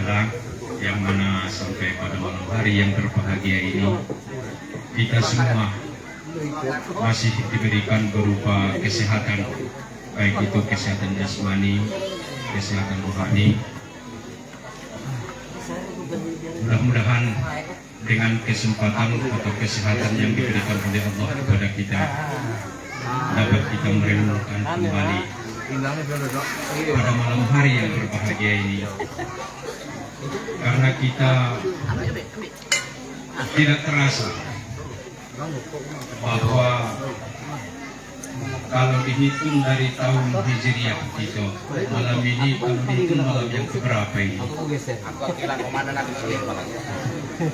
Ta'ala, yang mana sampai pada malam hari yang berbahagia ini kita semua masih diberikan berupa kesehatan, baik itu kesehatan jasmani, kesehatan rohani. Mudah-mudahan dengan kesempatan atau kesehatan yang diberikan oleh Allah kepada kita, dapat kita merenungkan kembali pada malam hari yang berbahagia ini, karena kita tidak terasa bahwa kalau dihitung dari tahun Hijriah itu, malam ini kalau dihitung malam yang keberapa ini?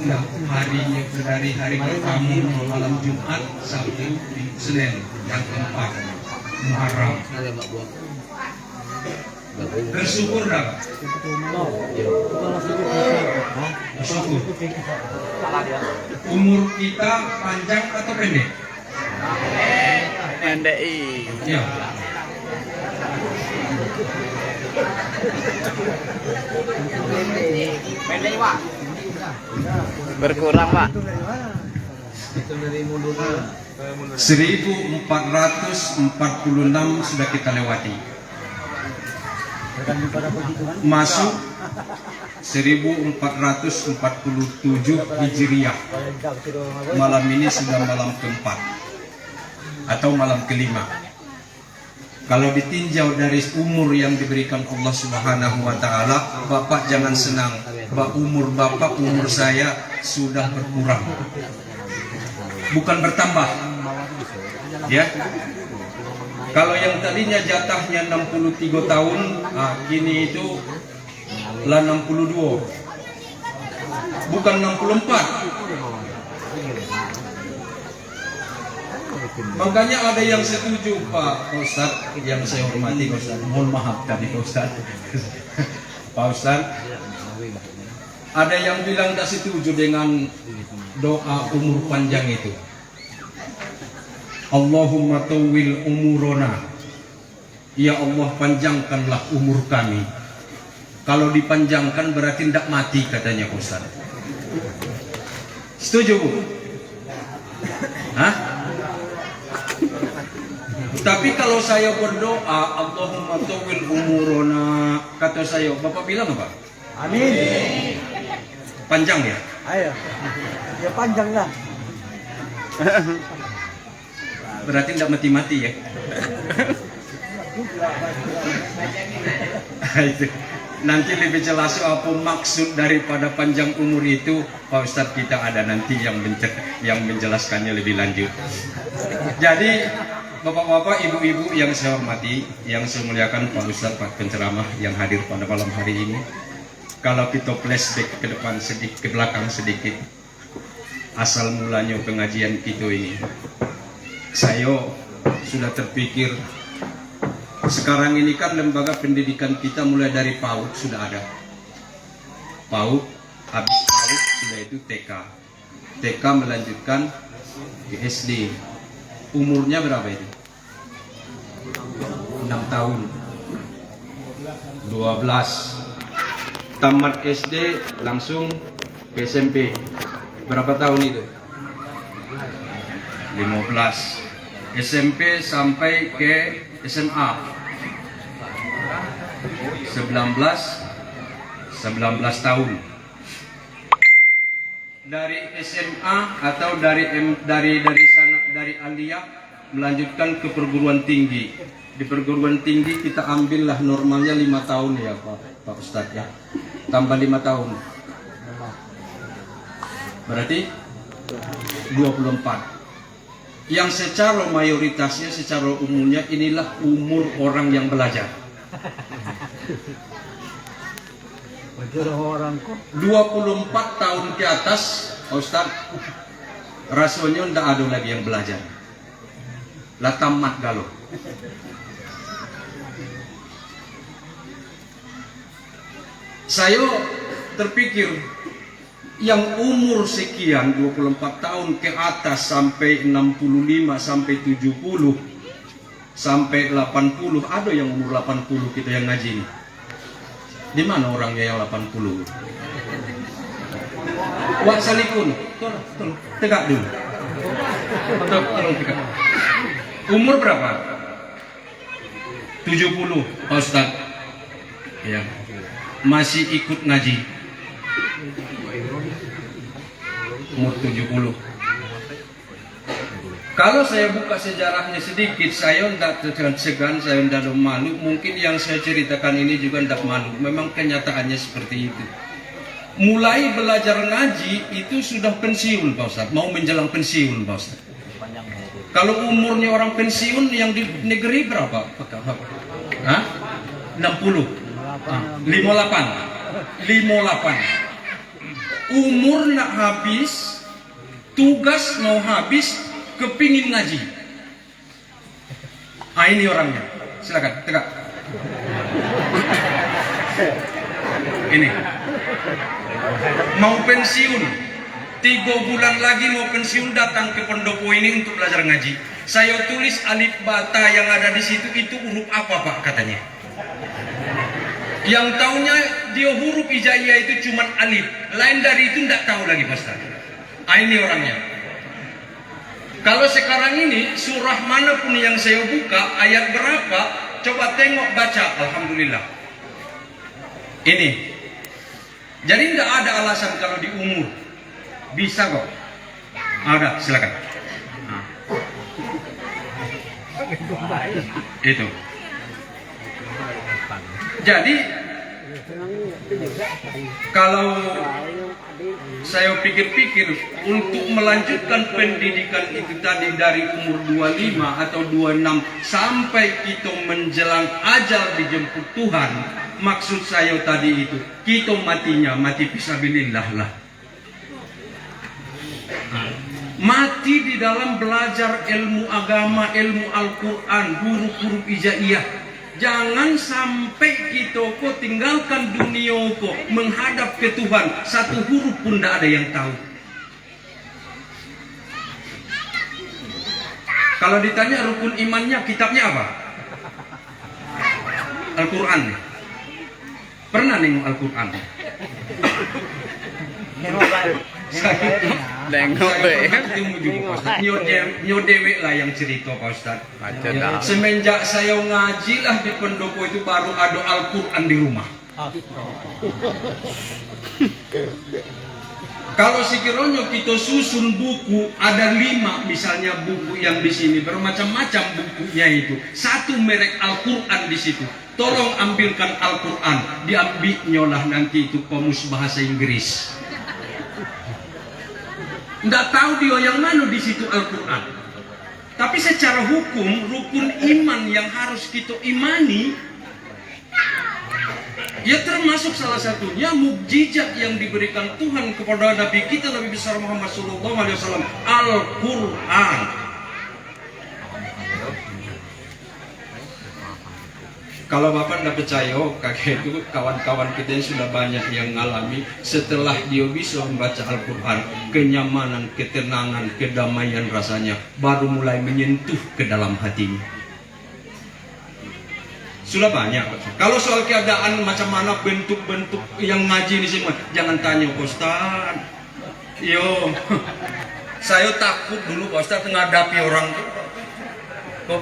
Nah, harinya dari hari pertama malam Jumat sampai Senin yang keempat Muharram. Bersyukur dah. Bersyukur. Umur kita panjang atau pendek? Pendek. Ya. Pendek, Pak. Berkurang, Pak. 1446 sudah kita lewati. Masuk 1447 Hijriah. Malam ini sudah malam keempat atau malam kelima. Kalau ditinjau dari umur yang diberikan Allah Subhanahu wa Ta'ala, Bapak jangan senang. Umur Bapak, umur saya sudah berkurang, bukan bertambah. Ya. Kalau yang tadinya jatahnya 63 tahun, kini itu lah 62, bukan 64. Makanya ada yang setuju, Pak Ustadz, yang saya hormati Pak Ustadz, mohon maaf tadi Pak Ustadz. Pak Ustadz, ada yang bilang tak setuju dengan doa umur panjang itu. Allahumma tawwil umurona, ya Allah panjangkanlah umur kami. Kalau dipanjangkan berarti tidak mati katanya Pak Ustadz. Setuju Bu? Hah? Tapi kalau saya berdoa Allahumma tawwil umurona, kata saya, Bapak bilang apa? Amin. Panjang ya? Ayo. Ya panjang lah. Berarti tidak mati-mati ya? Itu. Nanti lebih jelas apa maksud daripada panjang umur itu, Pak Ustadz kita ada nanti yang menjelaskannya lebih lanjut. Jadi Bapak-bapak, ibu-ibu yang saya hormati, yang saya muliakan, Pak Ustadz, Pak penceramah yang hadir pada malam hari ini. Kalau kita flashback ke depan sedikit, ke belakang sedikit, asal mulanya pengajian kita ini, saya sudah terpikir, sekarang ini kan lembaga pendidikan kita mulai dari PAUD sudah ada. PAUD, habis PAUD sudah itu TK. TK melanjutkan ke SD. Umurnya berapa itu? 6 tahun. 12. Tamat SD langsung ke SMP. Berapa tahun itu? 15. SMP sampai ke SMA 19 tahun. Dari SMA atau dari Aliyah melanjutkan ke perguruan tinggi. Di perguruan tinggi kita ambillah normalnya 5 tahun ya Pak Ustadz ya. Tambah 5 tahun. Berarti 24. Yang secara mayoritasnya, secara umumnya inilah umur orang yang belajar. 24 tahun ke atas, Ustaz, rasionya tidak ada lagi yang belajar. Lah tamat galau. Saya terpikir yang umur sekian 24 tahun ke atas sampai 65 sampai 70 sampai 80, ada yang umur 80 kita yang ngaji ini. Di mana orangnya yang 80? Wak Salikun, tolong tegak dulu. Tolong tegak. Umur berapa? 70, Pak Ustaz. Ya. Masih ikut ngaji. Umur 70. Kalau saya buka sejarahnya sedikit, saya tidak segan, saya tidak malu. Mungkin yang saya ceritakan ini juga tidak malu. Memang kenyataannya seperti itu. Mulai belajar ngaji itu sudah pensiun, Pak Ustaz. Mau menjelang pensiun, Pak Ustaz. Kalau umurnya orang pensiun yang di negeri berapa? Hah? 60? 58. Umur nak habis, tugas mau habis, kepingin ngaji. Ini orangnya. Silakan, tegak. Ini. Mau pensiun. 3 bulan lagi mau pensiun, datang ke pendopo ini untuk belajar ngaji. Saya tulis alif bata yang ada di situ itu huruf apa, Pak, katanya. Yang taunya dia huruf hijaiyah itu cuman alif. Lain dari itu tidak tahu lagi, Pak Ustaz. Ini orangnya. Kalau sekarang ini surah manapun yang saya buka, ayat berapa, coba tengok baca, alhamdulillah. Ini. Jadi tidak ada alasan kalau di umur. Bisa kok. Ada, silakan. Nah. Itu. Jadi kalau saya pikir-pikir untuk melanjutkan pendidikan itu tadi dari umur 25 atau 26 sampai kita menjelang ajal dijemput Tuhan, maksud saya tadi itu kita matinya mati fisabilillah lah. Mati di dalam belajar ilmu agama, ilmu Al-Quran, huruf-huruf hijaiyah. Jangan sampai kita kok tinggalkan dunia kok menghadap ke Tuhan, satu huruf pun tidak ada yang tahu. Kalau ditanya rukun imannya, kitabnya apa? Al-Quran. Pernah nengok Al-Quran? Nyo dewek lah yang cerita, Pak Ustaz. Ya, semenjak saya ngaji lah di pendopo itu baru ada Al-Quran di rumah. Kalau sekiranya kita susun buku, ada 5 misalnya buku yang di sini bermacam-macam bukunya itu. Satu merek Al-Quran di situ. Tolong ambilkan Al-Quran, diambilnya lah nanti itu komus bahasa Inggris. Nggak tahu dia yang mana di situ Al-Quran. Tapi secara hukum, rukun iman yang harus kita imani, ya termasuk salah satunya mukjizat yang diberikan Tuhan kepada Nabi kita Nabi besar Muhammad SAW, Al-Quran. Kalau Bapak tidak percaya, kakek itu kawan-kawan kita yang sudah banyak yang ngalami setelah dia bisa membaca Al-Quran, kenyamanan, ketenangan, kedamaian rasanya baru mulai menyentuh ke dalam hatinya. Sudah banyak. Kalau soal keadaan macam mana bentuk-bentuk yang ngaji ini semua, jangan tanya Pak Ustaz. Yo, saya takut dulu Pak Ustaz menghadapi orang itu. Kok?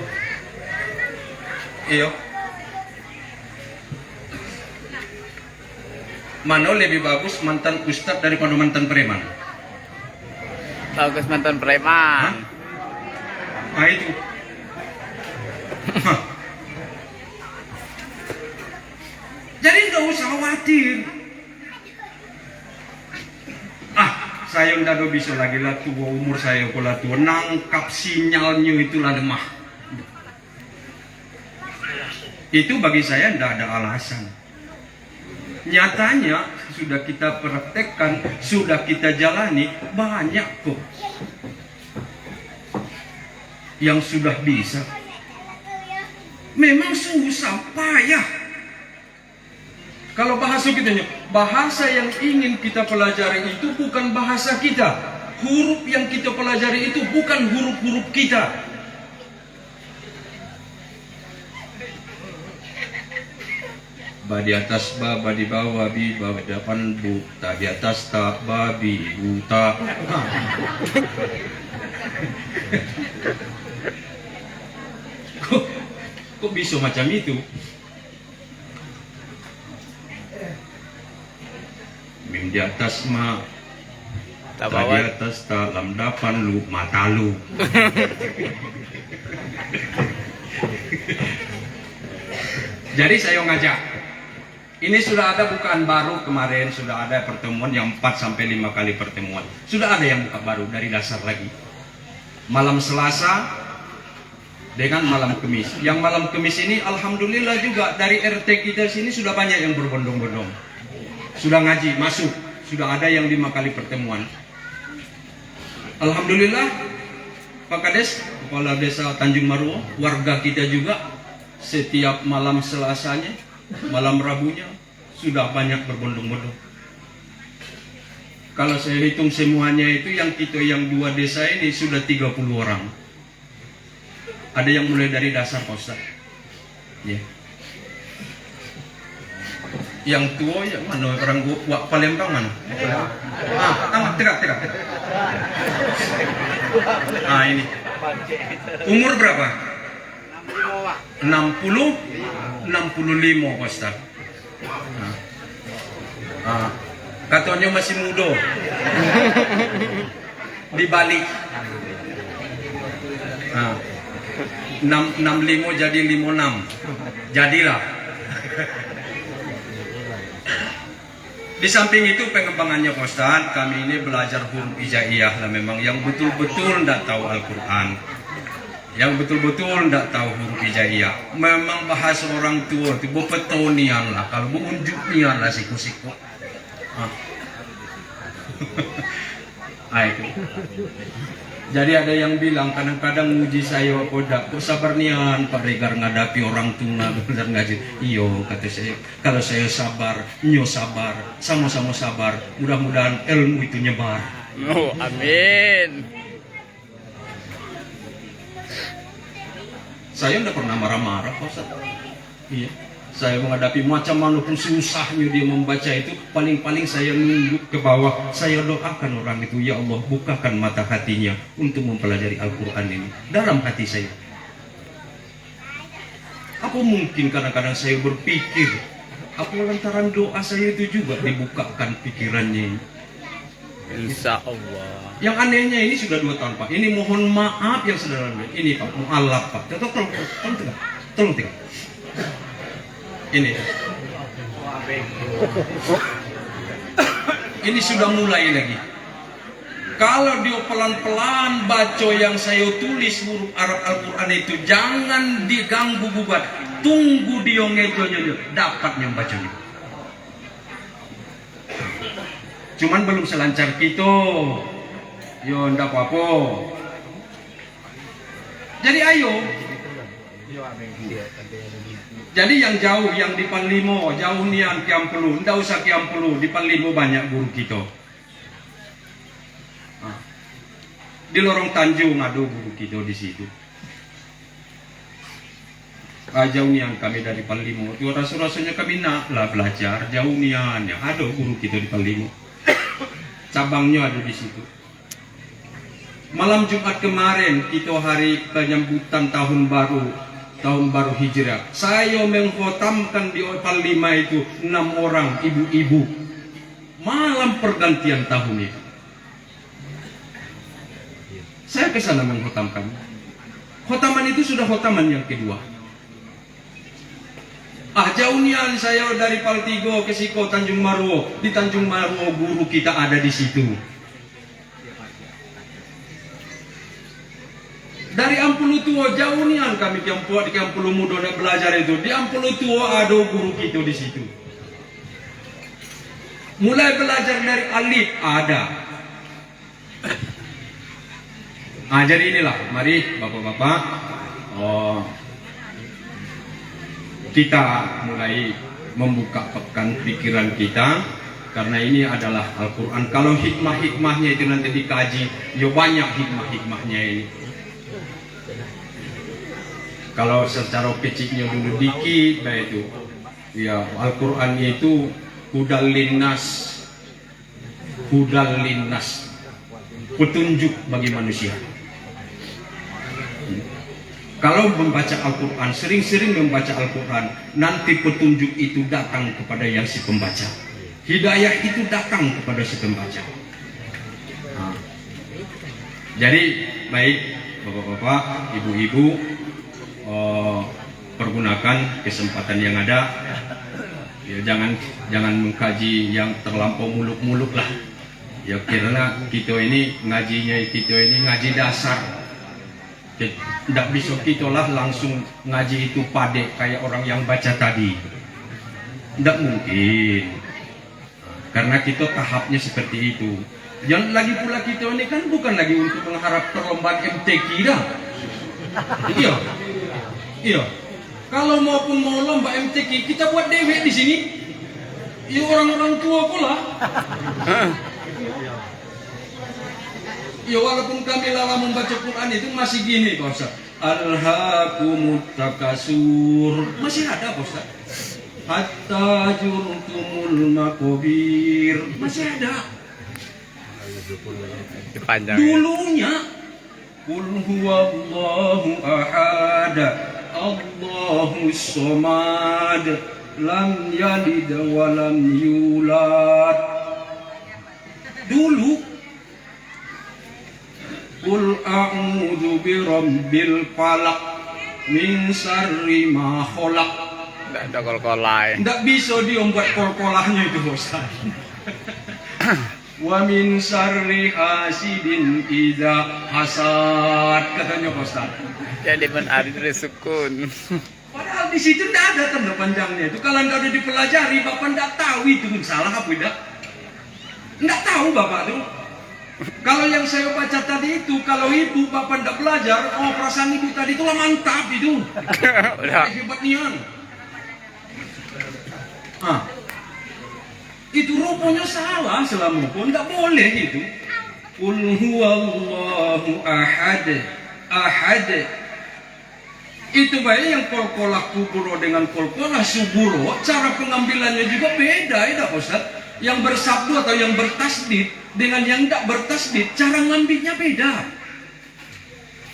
Iyo. Mana lebih bagus mantan ustadz daripada mantan preman? Bagus mantan preman. Nah itu. Jadi nggak usah khawatir. Saya nggak bisa lagi lah tua, umur saya pula tua, nangkap sinyalnya itulah lemah. Itu bagi saya nggak ada alasan. Nyatanya sudah kita praktekkan, sudah kita jalani, banyak kok yang sudah bisa. Memang susah, payah. Kalau bahasa kita, bahasa yang ingin kita pelajari itu bukan bahasa kita. Huruf yang kita pelajari itu bukan huruf-huruf kita. ba di atas ba di bawah bi ba di depan bu, ta di atas ta babi buta. Kok bisa macam itu? Mim di atas ma, Tak ta di bawa. atas ta lam dapan lu mata lu. Jadi saya ngajak, ini sudah ada bukaan baru kemarin, sudah ada pertemuan yang 4 sampai 5 kali pertemuan. Sudah ada yang buka baru dari dasar lagi. Malam Selasa dengan malam Kemis. Yang malam Kemis ini alhamdulillah juga dari RT kita sini sudah banyak yang berbondong-bondong. Sudah ngaji, masuk. Sudah ada yang 5 kali pertemuan. Alhamdulillah Pak Kades, Kepala Desa Tanjung Maruo, warga kita juga setiap malam Selasanya, malam Rabunya sudah banyak berbondong-bondong. Kalau saya hitung semuanya itu yang kita yang 2 desa ini sudah 30 orang. Ada yang mulai dari dasar Pak Ustaz. Ya. Yang tua yang mana orang gua Palembang mana? Angkat tegak. Ini. Umur berapa? 65 Pak Ustaz. Katanya masih muda. Dibalik. 65 jadi 56. Jadilah. Di samping itu pengembangannya Pak Ustaz, kami ini belajar huruf hijaiyah lah memang yang betul-betul tidak tahu Al-Quran, yang betul-betul tidak tahu huruf hijaiyah. Memang bahasa orang tua itu bepetonian lah, kalau beunjuknian lah siku-siku. Itu. Jadi ada yang bilang kadang-kadang nguji saya kok sabar nian Pak Regar ngadapi orang tuna benar ngaji. Iyo kata saya, kalau saya sabar, nyo sabar, sama-sama sabar, mudah-mudahan ilmu itu nyebar. Oh, amin. Saya tidak pernah marah-marah Pak Ustaz. Iya. Saya menghadapi macam mana pun susahnya dia membaca itu, paling-paling saya nunduk ke bawah, saya doakan orang itu, ya Allah bukakan mata hatinya untuk mempelajari Al-Quran ini dalam hati saya. Apa mungkin kadang-kadang saya berpikir, apa lantaran doa saya itu juga dibukakan pikirannya. Insya Allah. Yang anehnya ini sudah 2 tahun Pak, ini mohon maaf yang sederhana, ini Pak, mu'alaf Pak, tolong tegak. Ini sudah mulai lagi. Kalau dia pelan-pelan baca yang saya tulis huruf Arab Al-Quran itu, jangan diganggu gugat, tunggu dia ngejonya dapat yang bacanya. Cuman belum selancar kita. Yo ndak apa-apa. Jadi ayo. Jadi yang jauh, yang di Panlimo, jauh nian Kiampulu, ndak usah Kiampulu, di Panlimo banyak guru kita. Di Lorong Tanjung ada guru kita di situ. Jauh nian kami dari Panlimo, itu rasa-rasanya kami nak lah belajar jauh nian, ya ada guru kita di Panlimo. Cabangnya ada di situ. Malam Jumat kemarin kita hari penyambutan tahun baru Hijrah. Saya mengkhotamkan di Palima itu 6 orang ibu-ibu. Malam pergantian tahun itu. Saya ke sana mengkhotamkan. Khotaman itu sudah khotaman yang kedua. Jauh nian saya dari Paltigo ke Siko Tanjung Maruo. Di Tanjung Maruo guru kita ada di situ. Dari Ampulu Tua jauh nian kami di Ampulu Muda dan belajar itu. Di Ampulu Tua ada guru kita di situ. Mulai belajar dari alif ada. Jadi inilah, mari bapak-bapak, kita mulai membukakan pikiran kita, karena ini adalah Al-Quran. Kalau hikmah-hikmahnya itu nanti dikaji, ya banyak hikmah-hikmahnya ini. Kalau secara kecilnya dulu dikit, baik itu Ya, Al-Quran itu hudal linnas, petunjuk bagi manusia. Kalau membaca Al-Quran, sering-sering membaca Al-Quran, nanti petunjuk itu datang kepada yang si pembaca. Hidayah itu datang kepada si pembaca. Nah, jadi baik bapak-bapak, ibu-ibu, pergunakan kesempatan yang ada. Ya, jangan mengkaji yang terlampau muluk-muluk lah. Ya, karena kita ini ngaji dasar. Tidak bisa kita lah langsung ngaji itu pade kayak orang yang baca tadi. Tidak mungkin. Karena kita tahapnya seperti itu. Yang lagi pula kita ini kan bukan lagi untuk mengharap perlombaan MTQ dah. Iya. Iya. Kalau maupun mau lomba MTQ, kita buat dewek di sini. Ya orang-orang tua pula. Ya walaupun kami lama membaca Quran itu masih gini Pak Ustaz. Alhaakumut takasur. Masih ada Pak Ustaz. Hatta jurtumul makobir. Masih ada. Dulunya Qul huwallahu ahad, Allahus somad, lam yalid wa lam yulad. Dulu Qul a'udzu birabbil falaq min syarri ma khalaq. Nggak ada kol-kolai. Nggak bisa dia membuat kol-kolahnya itu Ustaz. Wa min syarri hasidin idza hasad, katanya Ustaz. Jadi benar itu sukun. Padahal di situ tidak ada tanda panjangnya itu. Kalau tidak ada dipelajari, Bapak tidak tahu itu salah apa tidak. Tidak tahu Bapak tuh. Kalau yang saya baca tadi itu, kalau ibu Bapak tidak belajar, oh perasaan ibu tadi itulah mantap itu. Udah. Hebat nian. Ah, itu rupanya salah selama pun tidak boleh itu. Qul huwallahu ahad, ahad. Itu baik yang kol-kolah kuburo dengan kol-kolah suburo, cara pengambilannya juga beda ya Ustaz. Yang bersabdu atau yang bertasdid dengan yang tidak bertasdid, cara ngambilnya beda.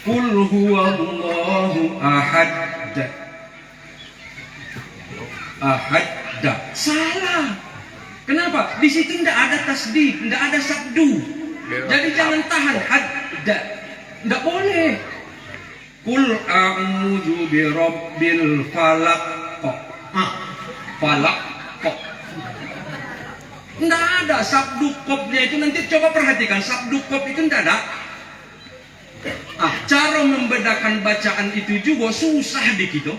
Qul huwallahu ahad, ahad. Salah. Kenapa? Di situ tidak ada tasdid, tidak ada sabdu. Jadi jangan tahan hadda. Tidak boleh. Qul a'udzu birabbil falaq. Falaq. Tidak ada sabdu kopnya itu, nanti coba perhatikan sabdu kop itu tidak ada. Cara membedakan bacaan itu juga susah di kita.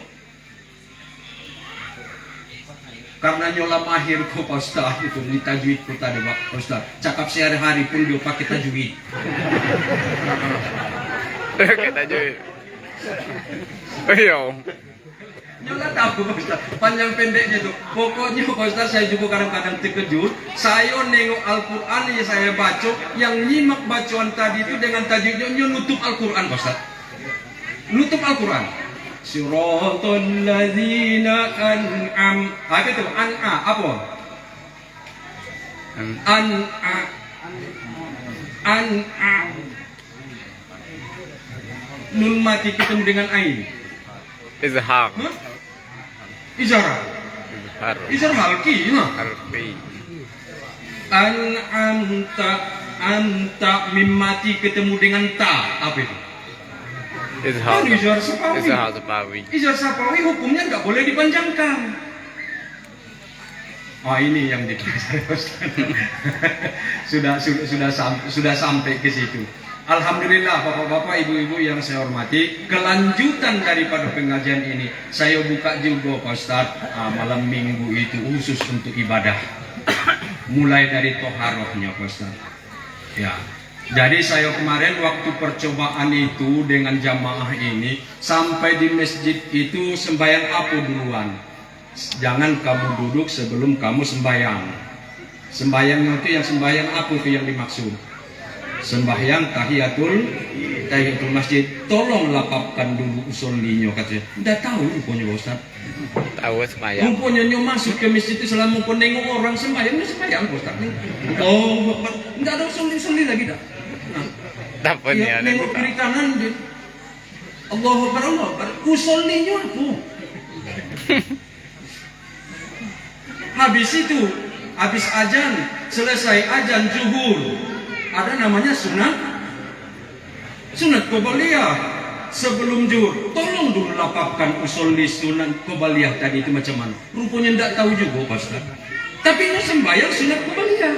Karena nyola mahir ko Pak Ustaz itu di tajwid ko tadi Pak Ustaz. Cakap sehari-hari pun dia pakai tajwid. Pakai tajwid. Ayo. Nyola tahu Pak Ustaz. Panjang pendeknya itu. Pokoknya Pak Ustaz saya juga kadang-kadang terkejut. Saya nengok Al-Quran yang saya baca, yang nyimak bacaan tadi itu dengan tajwidnya nutup Al-Quran Pak Ustaz. Nutup Al-Quran. Siratal ladzina an'am. Apa itu? An'a apa? An'a. Nun mati ketemu dengan ain. Izhar. Izhar. Izhar halki, ya. Harfi. Anta mim mati ketemu dengan ta. Apa itu? Izhar. Izhar sapawi. Izhar sapawi. Izhar sapawi hukumnya nggak boleh dipanjangkan. Ini yang dipelajari sudah sampai ke situ. Alhamdulillah bapak-bapak, ibu-ibu yang saya hormati, kelanjutan daripada pengajian ini saya buka juga Pak Ustaz malam minggu itu khusus untuk ibadah. Mulai dari toharohnya Pak Ustaz. Ya. Jadi saya kemarin waktu percobaan itu dengan jamaah ini, sampai di masjid itu sembahyang apa duluan? Jangan kamu duduk sebelum kamu sembahyang. Sembahyang itu yang sembahyang apa itu yang dimaksud? sembahyang tahiyatul masjid, tolong lapapkan dulu usollinya katanya. Udah tahu rupanya Pak Ustaz. Tahu semayang. Rupanya nyo masuk ke masjid itu selama kau nengok orang sembahyang, sembahyang Pak Ustaz. Oh, enggak ada usolli lagi dah. Nah, Dapat nih ya, ada nengok kita. kiri kanan dia. Allahu Akbar, Allahu Akbar. Usollinya apa? Habis itu, habis ajan, selesai ajan zuhur, ada namanya sunat qobliyah. Sebelum zuhur, tolong dulu lapapkan usolli sunat qobliyah tadi itu macam mana. Rupanya tidak tahu juga Pak Ustaz. Tapi ini sembahyang sunat qobliyah.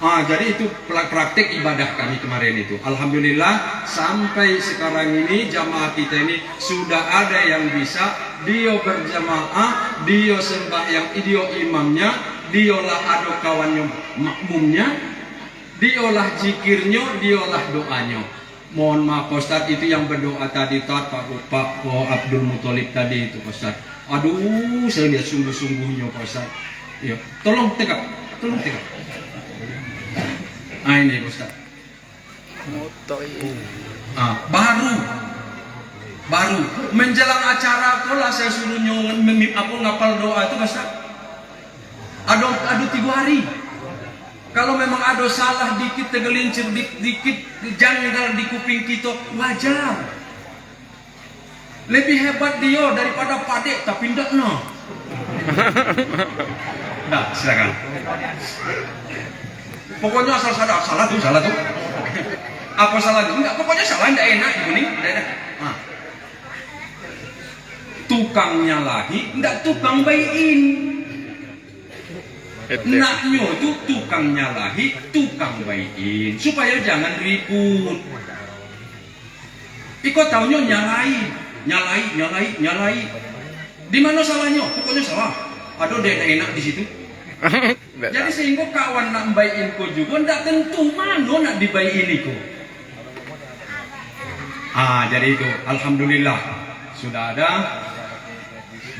Jadi itu praktek ibadah kami kemarin itu. Alhamdulillah sampai sekarang ini jamaah kita ini sudah ada yang bisa dia berjamaah, dia sembahyang, dia imamnya, diolah ado kawannya makmumnya, diolah zikirnya, diolah doanya. Mohon maaf Ustaz, itu yang berdoa tadi Pak Abdul Muthalib tadi itu Ustaz. Aduh, saya lihat sungguh-sungguhnya Pak Ustaz. Ya, tolong tegak. Ini Ustaz. Baru menjelang acara lah saya suruh aku ngapal doa itu Ustaz. Ada 3 hari. Kalau memang ada salah dikit, tergelincir dikit, janggal di kuping kita, wajar. Lebih hebat dia daripada Padek, tapi ndak no. Nah, silakan. Pokoknya asal salah tuh. Apa salahnya? Enggak, pokoknya salah enggak enak ini, enggak enak. Tukang nyalahi, enggak tukang baikin. Naknya itu tukang nyalahi, tukang baikin, supaya jangan ribut. Iko taunya nyalai. Di mana salahnya? Pokoknya salah. Aduh, dia enak di situ. Jadi sehingga kawan nak baikin ko juga ndak tentu mana nak dibaikin ko. Jadi itu alhamdulillah sudah ada,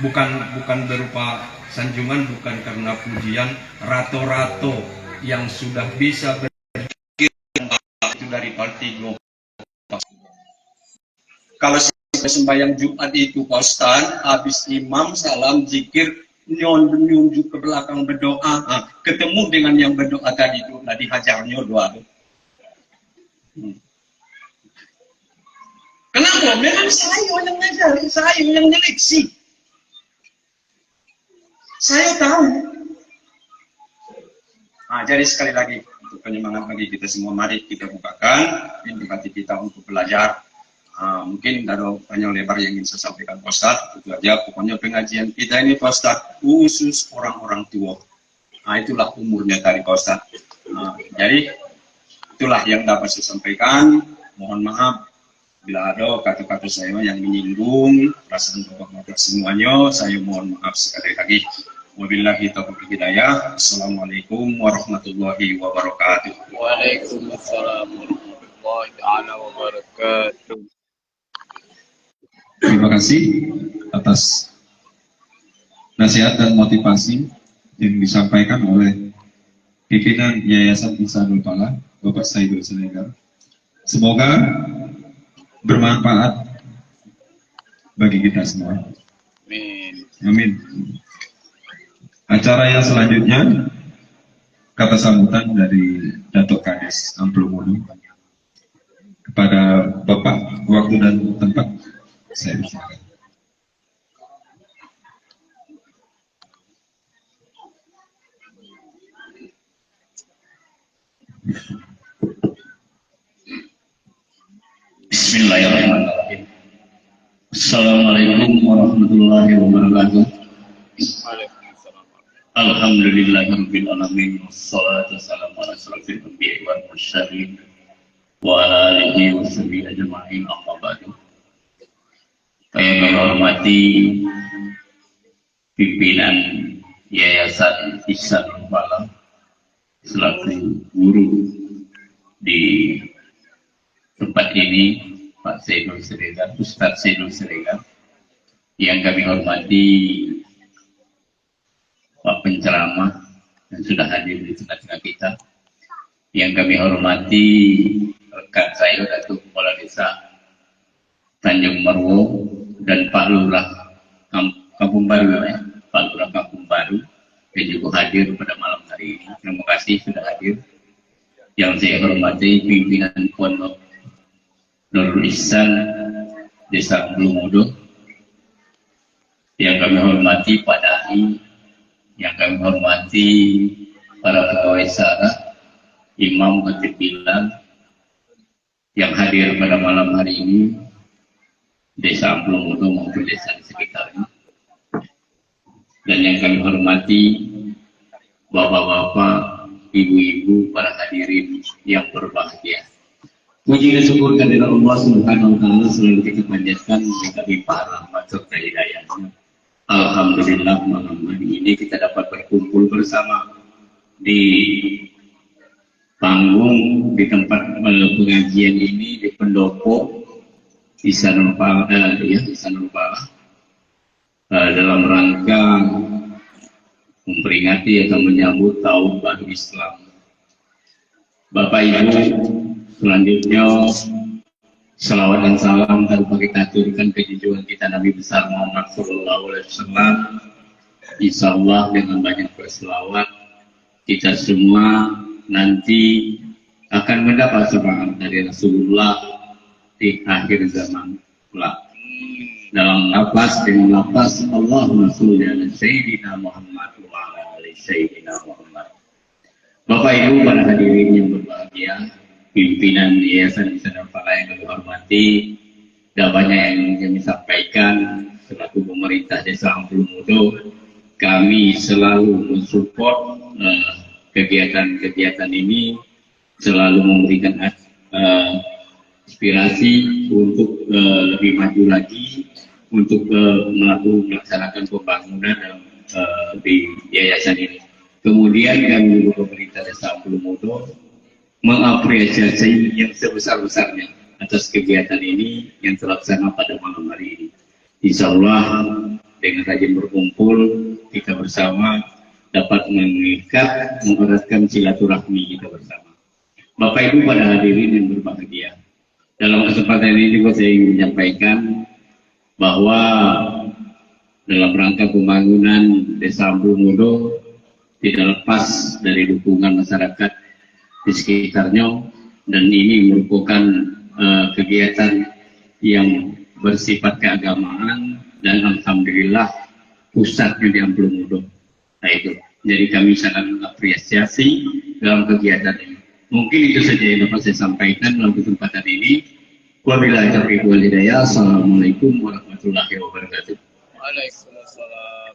bukan berupa sanjungan, bukan karena pujian, rato-rato yang sudah bisa berpikir itu dari Partigo. Kalau sembahyang Jumat itu Pak Ustaz, habis imam salam zikir nyunjuk ke belakang berdoa, ketemu dengan yang berdoa tadi itu, dihajarnya doa. Kenapa? Memang saya yang ngajari, saya yang nyeleksi. Saya tahu. Jadi sekali lagi untuk penyemangat bagi kita semua, mari kita bukakan pintu hati kita untuk belajar. Mungkin ada panjang lebar yang ingin saya sampaikan Pak Ustaz, itu aja. Pokoknya pengajian kita ini Pak Ustaz khusus orang-orang tua. Itulah umurnya tadi Pak Ustaz. Jadi itulah yang dapat saya sampaikan. Mohon maaf bila ada kata-kata saya yang menyinggung perasaan bapak-bapak semuanya, saya mohon maaf sekali lagi. Wabillahi taufiq hidayah. Assalamualaikum warahmatullahi wabarakatuh. Waalaikumsalam warahmatullahi wabarakatuh. Terima kasih atas nasihat dan motivasi yang disampaikan oleh pimpinan Yayasan Ihsanul Falah, Bapak Saidul Siregar. Semoga bermanfaat bagi kita semua. Amin. Acara yang selanjutnya, kata sambutan dari Datuk Kades Amplumodo kepada Bapak, waktu dan tempat saya persilakan. Bismillahirrahmanirrahim. Assalamualaikum warahmatullahi wabarakatuh. Alhamdulillahirabbil alamin, wassalatu wassalamu ala asyrofil anbiya'i wal mursalin wa ala alihi washabihi ajma'in, amma ba'du. Saya menghormati pimpinan Yayasan Ihsanul Falah selaku guru di tempat ini, Pak Saidul Siregar, Ustadz Saidul Siregar, yang kami hormati Pak penceramah yang sudah hadir di tengah-tengah kita, Yang kami hormati rekan saya Datuk Kepala Desa Tanjung Marwo dan Pak Lurah Kampung Baru, Pak Lurah Kampung Baru yang juga hadir pada malam hari ini. Terima kasih sudah hadir. Yang saya hormati pimpinan Pondok Nurul Ihsan Desa Bulumodo, yang kami hormati Pak Dahi, yang kami hormati para pegawai SARA, Imam Khatib Bilal yang hadir pada malam hari ini, Desa Bulumodo maupun desa di sekitarnya, dan yang kami hormati bapak-bapak, ibu-ibu, para hadirin yang berbahagia. Puji dan syukur kehadirat Allah Subhanahu wa taala selalu kita panjatkan jika limpah rahmat serta hidayahnya. Alhamdulillah malam hari ini kita dapat berkumpul bersama di panggung di tempat pengajian ini di pendopo di Sanurpala, dalam rangka memperingati atau menyambut tahun baru Islam. Bapak Ibu, selanjutnya salawat dan salam tanpa kita aturkan ke junjungan kita Nabi besar Muhammad SAW. Insya Allah dengan banyak berselawat kita semua nanti akan mendapat syafaat dari Rasulullah di akhir zaman kelak. Dalam nafas dengan nafas Allahumma sholli ala Sayyidina Muhammad wa ala ali Sayyidina Muhammad. Bapak Ibu para hadirin yang berbahagia, pimpinan Yayasan Sanurpala yang kami hormati, dan banyak yang kami sampaikan selaku pemerintah Desa Bulumodo, kami selalu mensupport kegiatan-kegiatan ini, selalu memberikan inspirasi untuk lebih maju lagi untuk melaksanakan pembangunan dalam di yayasan ini. Kemudian kami juga pemerintah Desa Bulumodo mengapresiasi yang sebesar-besarnya atas kegiatan ini yang terlaksana pada malam hari ini. Insya Allah dengan rajin berkumpul kita bersama dapat mengikat, mengeratkan silaturahmi kita bersama. Bapak Ibu pada hadirin yang berbahagia, dalam kesempatan ini juga saya ingin menyampaikan bahwa dalam rangka pembangunan Desa Bulumodo tidak lepas dari dukungan masyarakat di sekitarnya, dan ini merupakan kegiatan yang bersifat keagamaan dan alhamdulillah pusatnya di Bulumodo. Nah itu, jadi kami sangat mengapresiasi dalam kegiatan ini. Mungkin itu saja yang dapat saya sampaikan dalam kesempatan ini. Wabillahi taufiq wal hidayah. Assalamualaikum warahmatullahi wabarakatuh. Waalaikumsalam.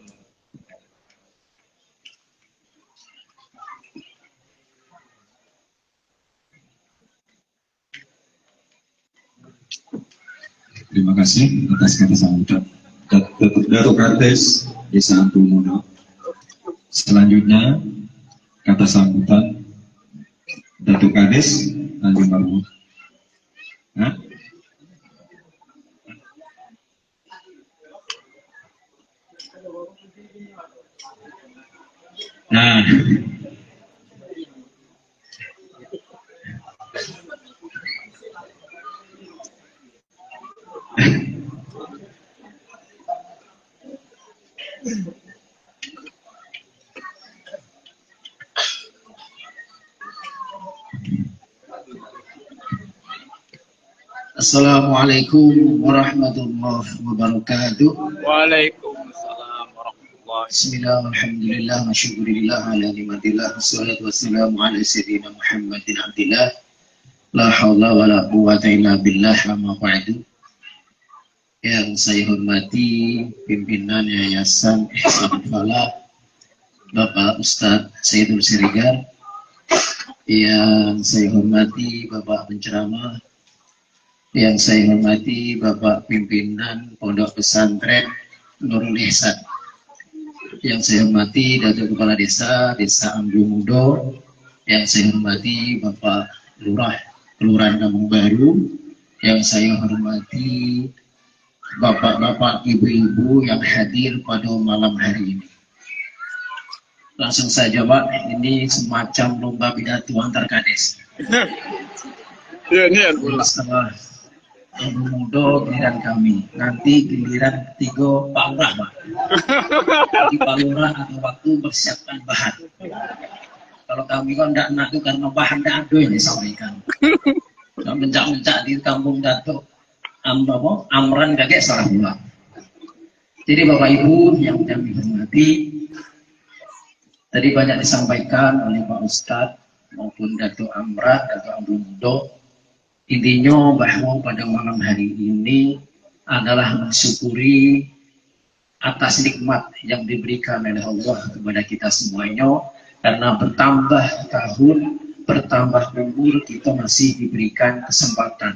Terima kasih atas kata sambutan Datuk Kades Desa Bulumodo. Selanjutnya kata sambutan Datuk Kades Tanjung Marwo. Nah, Assalamualaikum warahmatullahi wabarakatuh. Waalaikumsalam warahmatullahi. Bismillah, alhamdulillah, masyukurillah, ala nimatillah, wassalatu wassalamu ala sayyidina Muhammadin abdillah, la hawla wa la quwwata illa billah, amma ba'du. Yang saya hormati pimpinan Yayasan Ihsan Falah, Bapak Ustadz Sayyidul Siregar. Yang saya hormati Bapak penceramah, yang saya hormati Bapak Pimpinan Pondok Pesantren Nurul Ihsan, yang saya hormati Datuk Kepala Desa Bulumodo, yang saya hormati Bapak Lurah Kelurahan Kampung Baru, yang saya hormati Bapak-bapak, ibu-ibu yang hadir pada malam hari ini. Langsung saja Pak, ini semacam lomba pidato antar kades. Ya, ini yang pula. Setelah Mudo giliran kami, nanti giliran ketiga Pak Lurah Pak. Jadi Pak Lurah ada waktu persiapkan bahan. Kalau kami kan tidak nak karena bahan tidak ada yang disampaikan. Kalau mencak-mencak di kampung Datuk Amran kakek salah pula. Jadi Bapak Ibu yang kami hormati, tadi banyak disampaikan oleh Pak Ustadz maupun Datuk Amran, Datuk Abdul Mudo. Intinya bahwa pada malam hari ini adalah mensyukuri atas nikmat yang diberikan oleh Allah kepada kita semuanya, karena bertambah tahun, bertambah umur, kita masih diberikan kesempatan.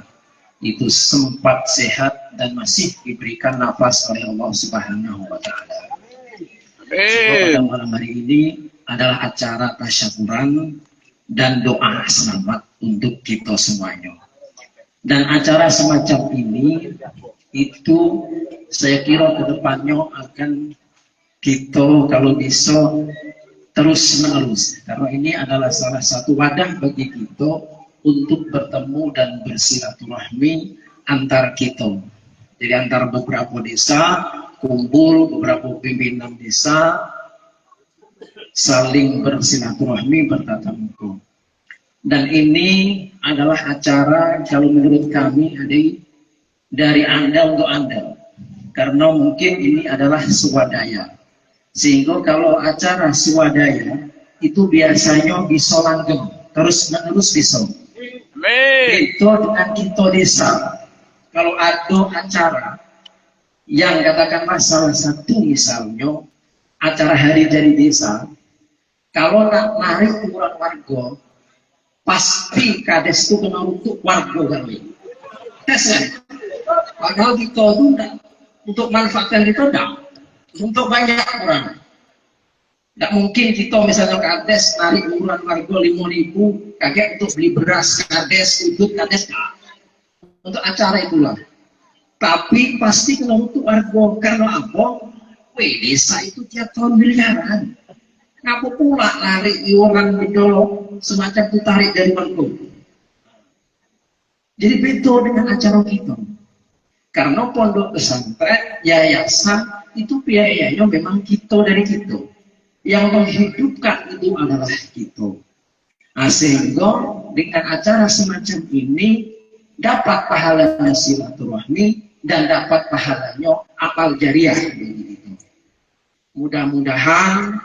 Itu sempat sehat dan masih diberikan nafas oleh Allah Subhanahu wa Ta'ala. Pada malam hari ini adalah acara tasyakuran dan doa selamat untuk kita semuanya. Dan acara semacam ini itu saya kira kedepannya akan kita kalau bisa terus menerus, karena ini adalah salah satu wadah bagi kita untuk bertemu dan bersilaturahmi antar kita. Jadi antar beberapa desa, kumpul beberapa pimpinan desa, saling bersilaturahmi, bertatap muka. Dan ini adalah acara kalau menurut kami dari Anda untuk Anda, karena mungkin ini adalah swadaya. Sehingga kalau acara swadaya itu biasanya bisa langgeng, terus menerus bisa. Itu dengan kita desa. Kalau ada acara yang katakanlah salah satu misalnya acara hari jadi desa, kalau nak narik ukuran warga, pasti kades itu kena untuk warga kami. Tes kan? Padahal kita itu untuk manfaatkan kita enggak. Untuk banyak orang. Tidak mungkin kita misalnya kades narik ukuran warga 5.000 kaget untuk beli beras kades, udut kades enggak. Untuk acara itulah. Tapi pasti kena untuk warga. Karena apa? Desa itu tiap tahun miliaran. Kenapa pula narik iuran bedolok semacam itu tarik dari warga? Jadi beda dengan acara kita. Karena pondok pesantren, yayasan itu biayanya memang kita dari kita. Yang menghidupkan itu adalah kita. Nah, sehingga dengan acara semacam ini dapat pahalanya silaturahmi dan dapat pahalanya amal jariah. Mudah-mudahan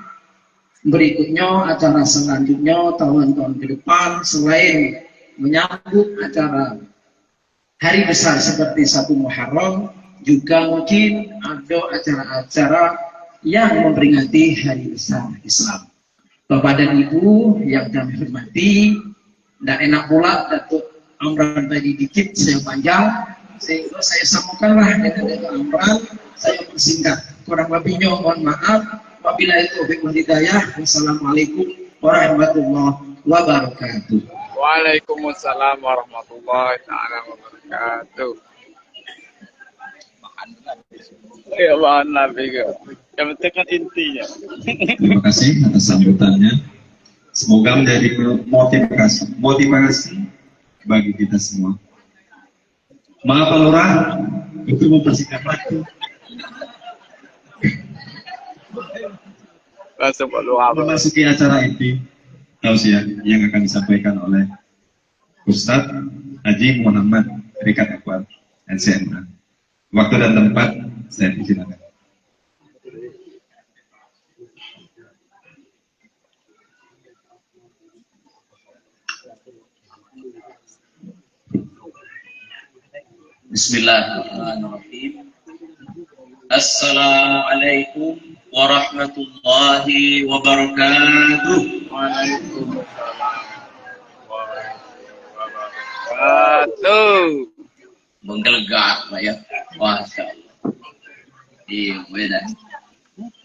berikutnya acara selanjutnya tahun-tahun ke depan selain menyambut acara hari besar seperti 1 Muharram, juga mungkin ada acara-acara yang memperingati hari besar Islam. Bapak dan Ibu yang kami hormati, dan enak pula Datuk Amran tadi dikit saya panjang, sehingga saya samakanlah dengan Datuk Amran, saya persingkat. Kurang lebihnya mohon maaf. Wabillahi taufiq wal hidayah. Wassalamualaikum warahmatullahi wabarakatuh. Waalaikumsalam warahmatullahi taala wabarakatuh. Ya makan Nabi. Yang penting kan intinya. Terima kasih atas sambutannya. Semoga menjadi motivasi bagi kita semua. Maaf Pak Lurah, itu mempersingkat waktu. Langsung Pak Lurah. Memasuki acara inti tausiah yang akan disampaikan oleh Ustadz Haji Muhammad Rikat Akwar, NCMA. Waktu dan tempat saya persilakan. Bismillahirrahmanirrahim. Assalamualaikum warahmatullahi wabarakatuh. Waalaikumsalam warahmatullahi wabarakatuh. Menggelegar Pak ya. Masya Allah. Iya, beda.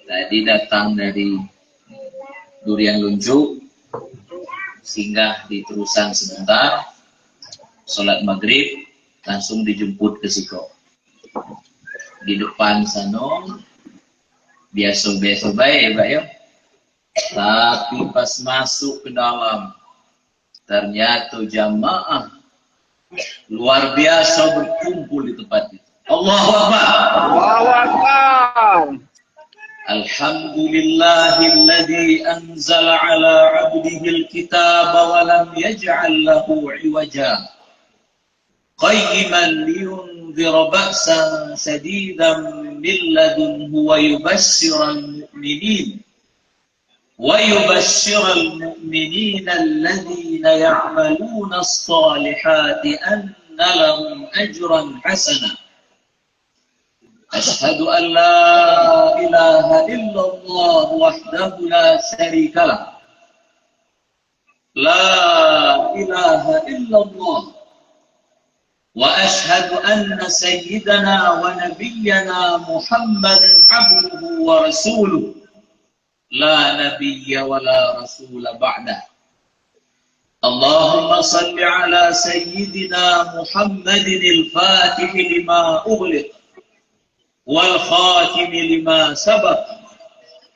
Tadi datang dari Durian Lunjuk, singgah di Terusan sebentar, sholat maghrib, langsung dijemput ke Siko. Di depan sana, biasa-biasa baik Pak ya. Tapi pas masuk ke dalam, ternyata jamaah luar biasa berkumpul di tempat itu. Allahu Akbar. Allahu Akbar. Alhamdulillahilladzi anzala ala 'abdihi al-kitaba wa lam yaj'al lahu 'iwaja. Qayyiman liyunzira ba'san shadidan min ladunhu wa yubashshiral mu'minin. ويبشر المؤمنين الذين يعملون الصالحات أن لهم أجرا حسنا أشهد أن لا إله إلا الله وحده لا شريك له لا إله إلا الله وأشهد أن سيدنا ونبينا محمدا عبده ورسوله لا نبي ولا رسول بعده اللهم صل على سيدنا محمد الفاتح لما أغلق والخاتم لما سبق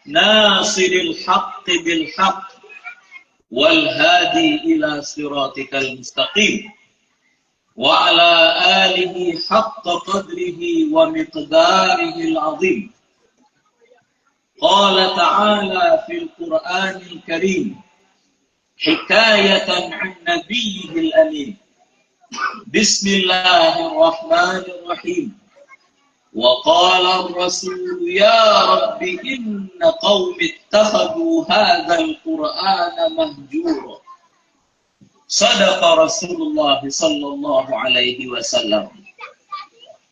ناصر الحق بالحق والهادي إلى صراطك المستقيم وعلى آله حق قدره ومقداره العظيم قال تعالى في القرآن الكريم حكاية عن نبيه الأمين بسم الله الرحمن الرحيم وقال الرسول يا رب إن قوم اتخذوا هذا القرآن مهجورا صدق رسول الله صلى الله عليه وسلم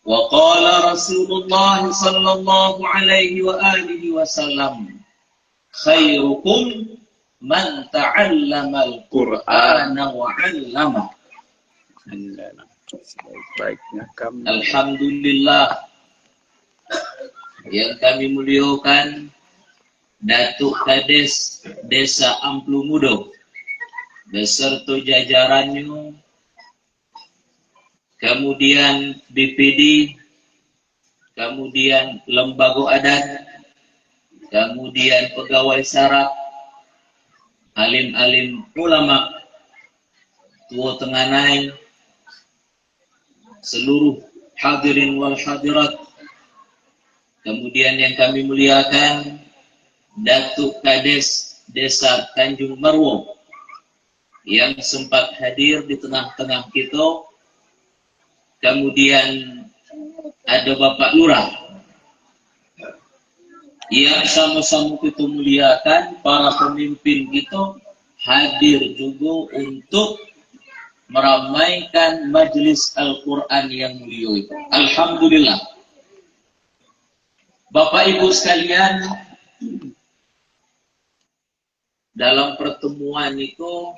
وقال رسول الله صلى الله عليه وآله وسلم خيركم من تعلم القرآن وعلمه. Alhamdulillah yang kami muliakan Datuk Kades Desa Amplu Mudo beserta jajarannya, kemudian BPD, kemudian lembaga adat, kemudian pegawai saraf, alim-alim ulama, tua tenganai, seluruh hadirin wal hadirat, kemudian yang kami muliakan Datuk Kades Desa Tanjung Marwo yang sempat hadir di tengah-tengah kita. Kemudian ada Bapak Lurah yang sama-sama kita muliakan, para pemimpin kita hadir juga untuk meramaikan majelis Al-Quran yang mulia itu. Alhamdulillah. Bapak Ibu sekalian, dalam pertemuan itu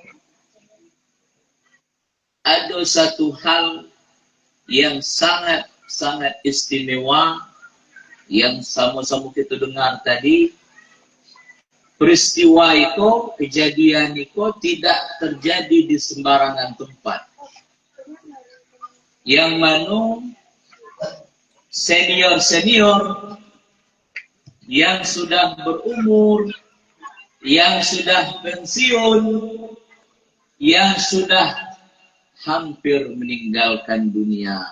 ada satu hal yang sangat istimewa yang sama-sama kita dengar tadi. Peristiwa itu, kejadian itu tidak terjadi di sembarangan tempat. Yang mana senior-senior yang sudah berumur, yang sudah pensiun, yang sudah hampir meninggalkan dunia,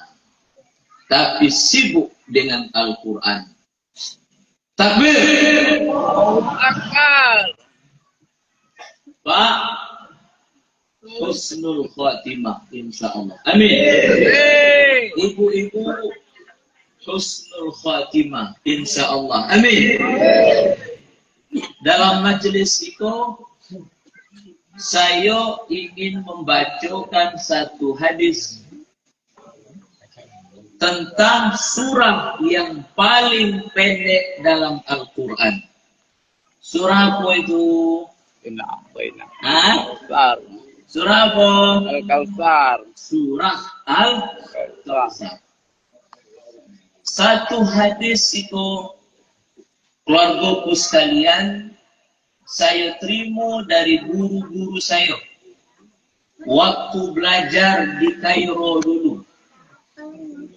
tapi sibuk dengan Al-Quran. Takbir! Pak, husnul khatimah insyaallah. Amin. Ibu-ibu, husnul khatimah insyaallah. Amin. Dalam majelis itu saya ingin membacakan satu hadis tentang surah yang paling pendek dalam Al-Quran. Surah apa itu? Surah apa? Al-Kautsar. Surah Al-Kautsar. Satu hadis itu, keluargaku sekalian, saya terima dari guru-guru saya waktu belajar di Kairo dulu.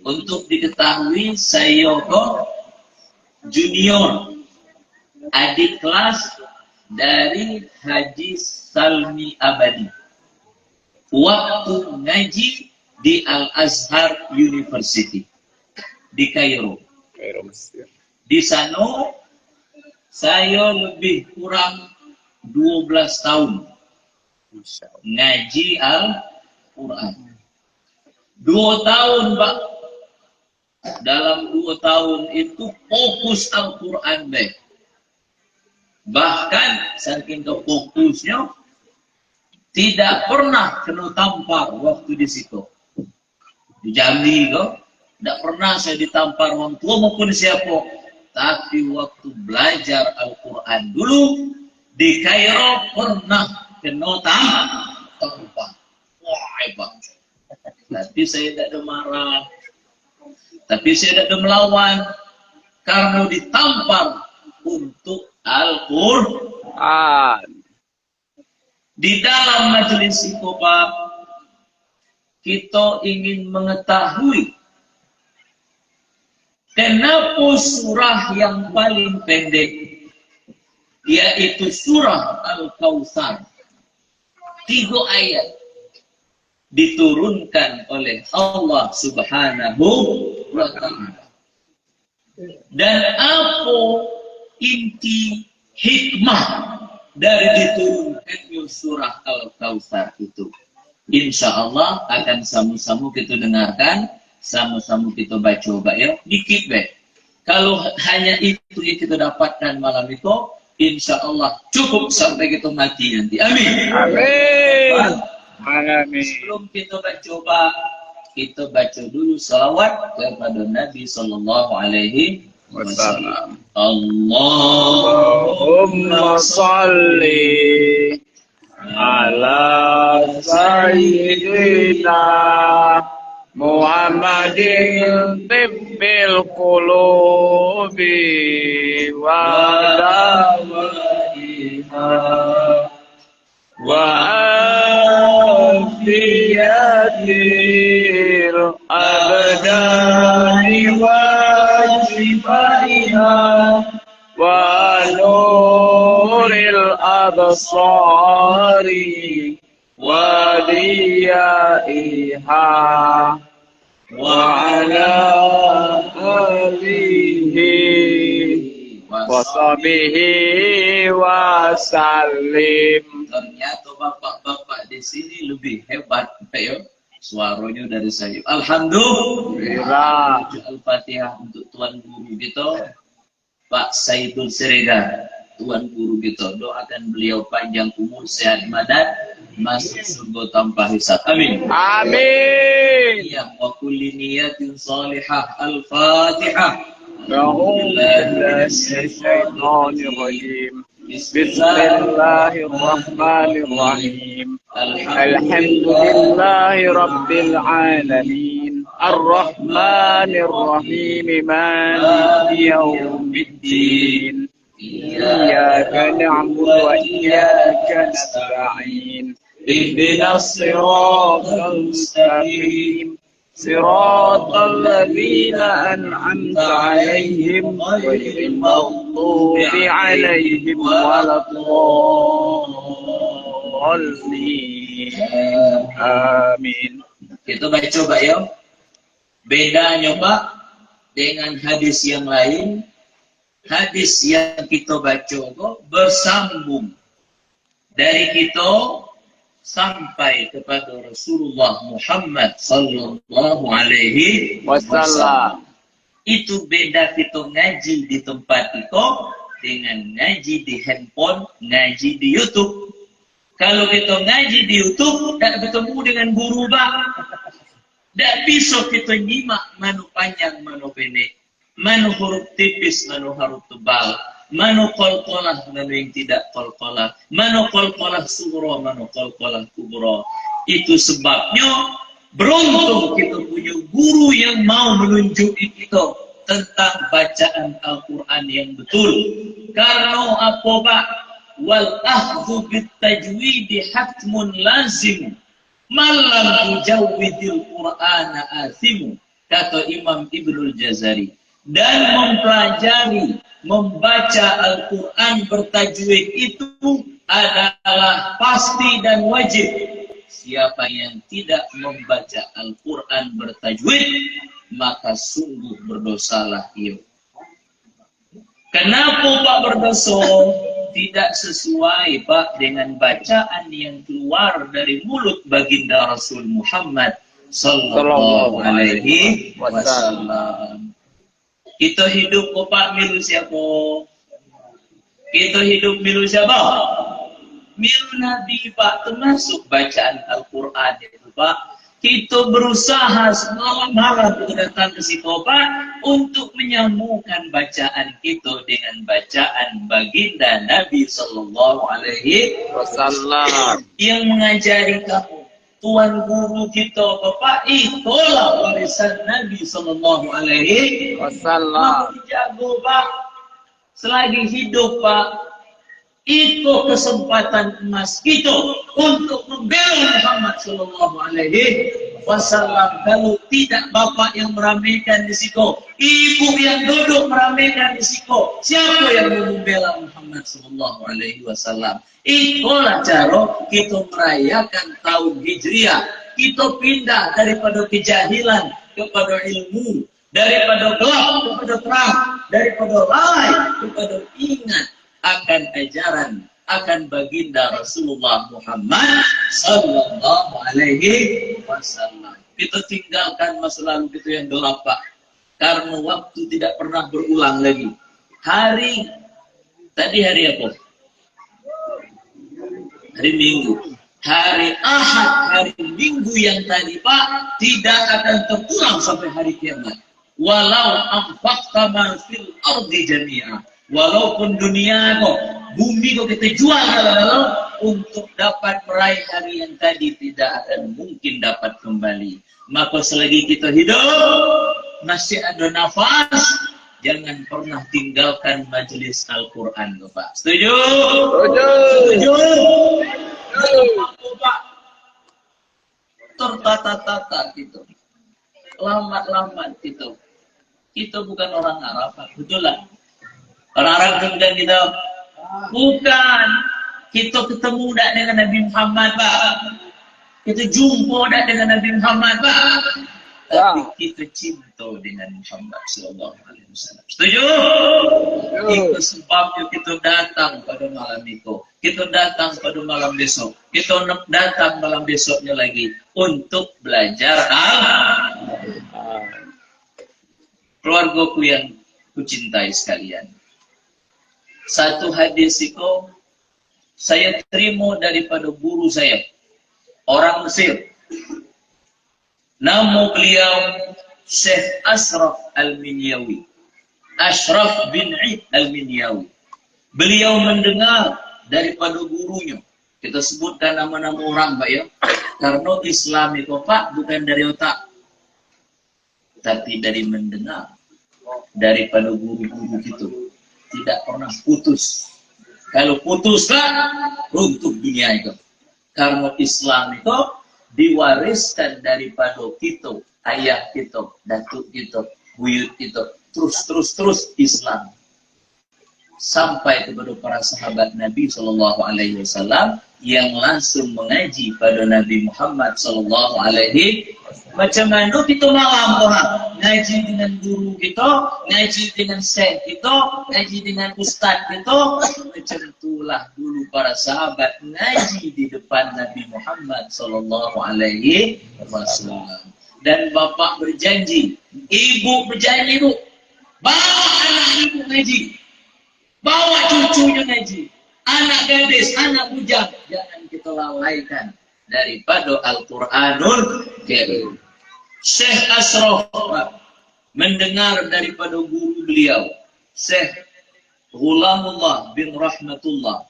Untuk diketahui, saya kok junior, adik kelas dari Haji Salmi Abadi waktu ngaji di Al-Azhar University di Kairo. Di sana saya lebih kurang 12 tahun ngaji Al-Quran. 2 tahun, Pak. Dalam 2 tahun itu fokus Al-Quran, baik. Bahkan saking kefokusnya tidak pernah kena tampar waktu di situ. Di Jambi kok, tidak pernah saya ditampar orang tua maupun siapa. Tapi waktu belajar Al-Quran dulu di Kairo pernah kena tampar. Wah, hebat. Tapi saya tidak ada marah. Tapi saya tidak ada melawan. Karena ditampar untuk Al-Quran. Di dalam majelis itu, Pak, kita ingin mengetahui kenapa surah yang paling pendek, yaitu surah Al-Kautsar, 3 ayat, diturunkan oleh Allah Subhanahu wa Ta'ala. Dan apa inti hikmah dari diturunkannya surah Al-Kautsar itu? Insya Allah akan sama-sama kita dengarkan, sama-sama kita baca, ya. Dikit, baik. Kalau hanya itu yang kita dapatkan malam itu, insya Allah cukup sampai kita mati nanti. Amin. Amin. Amin. Sebelum kita baca, kita baca dulu salawat kepada Nabi Sallallahu Alaihi Wasallam. Allahumma salli ala sayyidina Muhammadin tibbil qulubi wa dawaiha wa afiyatil abdani wa shifaiha wa nuril absari wa diyaiha wa ala alihi wa sahbihi wa sallim. Ternyata bapak-bapak di sini lebih hebat, ya. Suaranya dari saya. Alhamdulillah. Al-Fatihah untuk Tuan Guru kita, Pak Saidul Siregar. Tuan Guru kita, doakan beliau panjang umur, sehat badan, masuk surga tanpa hisab. Amin. Amin. Ya, wa kulli niyatin salihah. Al-Fatihah. Bismillahirrahmanirrahim. Bismillahirrahmanirrahim. Alhamdulillahi Rabbil Alamin. Ar-Rahmanir-Rahim. Maliki yawmiddin. Iyyaka na'budu wa iyyaka nasta'in. Ihdinas siratal mustaqim. صراط الذين أنعمت عليهم غير المغضوب عليهم ولا الضالين. Amin. Kita baca, Pak, ya. Bedanya, Pak, dengan hadis yang lain, hadis yang kita baca kok bersambung dari kita sampai kepada Rasulullah Muhammad Sallallahu Alaihi Wasallam. Itu beda kita ngaji di tempat itu dengan ngaji di handphone, ngaji di YouTube. Kalau kita ngaji di YouTube, tak bertemu dengan guru, Bang. Tak bisa kita nyimak mana panjang, mana pendek, mana huruf tipis, mana huruf tebal, mana qalqalah, mana yang tidak qalqalah, mana qalqalah sughra, mana qalqalah kubra. Itu sebabnya beruntung kita punya guru yang mau menunjuki kita tentang bacaan Al-Quran yang betul. Karena apa, Pak? Wal akhdhu bit tajwidi hatmun lazim malam tujawwidil Qur'ana athimu, kata Imam Ibnul Jazari. dan mempelajari membaca Al-Quran bertajwid itu adalah pasti dan wajib. Siapa yang tidak membaca Al-Quran bertajwid, maka sungguh berdosalah ia. Kenapa Pak berdosa? Tidak sesuai Pak dengan bacaan yang keluar dari mulut baginda Rasul Muhammad sallallahu alaihi wasallam. Kita hidup Pak milu siapa? Kita hidup milu siapa? Milu Nabi Pak, termasuk bacaan Al-Quran itu Pak. Kita berusaha semalam-malam kita datang ke situ Pak untuk menyambungkan bacaan kita dengan bacaan baginda Nabi sallallahu alaihi wasallam yang mengajari kamu. Tuan guru kita Bapak, itulah warisan Nabi sallallahu alaihi wasallam. Jago Pak, selagi hidup Pak, itu kesempatan emas kita untuk membela Muhammad sallallahu alaihi wasallam. Kalau tidak bapak yang meramaikan di situ, ibu yang duduk meramaikan di situ, siapa yang membela Muhammad sallallahu alaihi wasallam? Itulah cara kita merayakan tahun Hijriah. Kita pindah daripada kejahilan kepada ilmu, daripada gelap kepada terang, daripada lalai kepada ingat akan ajaran, akan baginda Rasulullah Muhammad sallallahu alaihi wasallam. Kita tinggalkan masa lalu kita yang gelap Pak, karena waktu tidak pernah berulang lagi. Tadi hari apa? Hari Minggu. Hari Ahad, hari Minggu yang tadi Pak, tidak akan terulang sampai hari kiamat. Walau anfaqta ma fil ardi jami'a. Walaupun dunia kok, bumi kok kita jual kalau untuk dapat meraih hari yang tadi tidak akan mungkin dapat kembali. Maka selagi kita hidup, masih ada nafas, jangan pernah tinggalkan majelis Al-Quran, Pak. Setuju? Setuju? Pak. Tertata-tata gitu. Lambat-lambat gitu. Kita bukan orang Arab, Pak. Betul lah. Orang Arab kemudian kita bukan. Kita ketemu tak dengan Nabi Muhammad, Pak. Kita jumpa tak dengan Nabi Muhammad, Pak. Tapi kita cinta dengan Muhammad sallallahu alaihi wasallam. Setuju? Itu sebabnya kita datang pada malam itu. Kita datang pada malam besok. Kita datang malam besoknya lagi untuk belajar keluargaku yang kucintai sekalian. Satu hadis itu saya terima daripada guru saya, orang Mesir. Nama beliau Syekh Ashraf Al-Minyawi. Ashraf bin Id Al-Minyawi. Beliau mendengar daripada gurunya. Kita sebutkan nama-nama orang, Pak ya. Karena Islam itu Pak bukan dari otak, tapi dari mendengar daripada guru-guru itu. Tidak pernah putus. Kalau putuslah, runtuh dunia itu. Karena Islam itu diwariskan daripada kita, ayah kita, datuk kita, buyut kita, terus Islam. Sampai kepada para sahabat Nabi sallallahu alaihi wasallam yang langsung mengaji pada Nabi Muhammad sallallahu alaihi wasallam. Macam mana kita malam orang ngaji dengan guru kita, ngaji dengan syekh kita, ngaji dengan ustaz kita. Macam itulah dulu para sahabat ngaji di depan Nabi Muhammad sallallahu alaihi wasallam. Dan bapak berjanji, ibu berjanji, Bu, bawa anak ibu ngaji, bawa cucunya ngaji, anak gadis, anak bujang, jangan kita lalaikan daripada Al-Quranul Karim. Syekh Ashraf mendengar daripada guru beliau, Syekh Ghulamullah bin Rahmatullah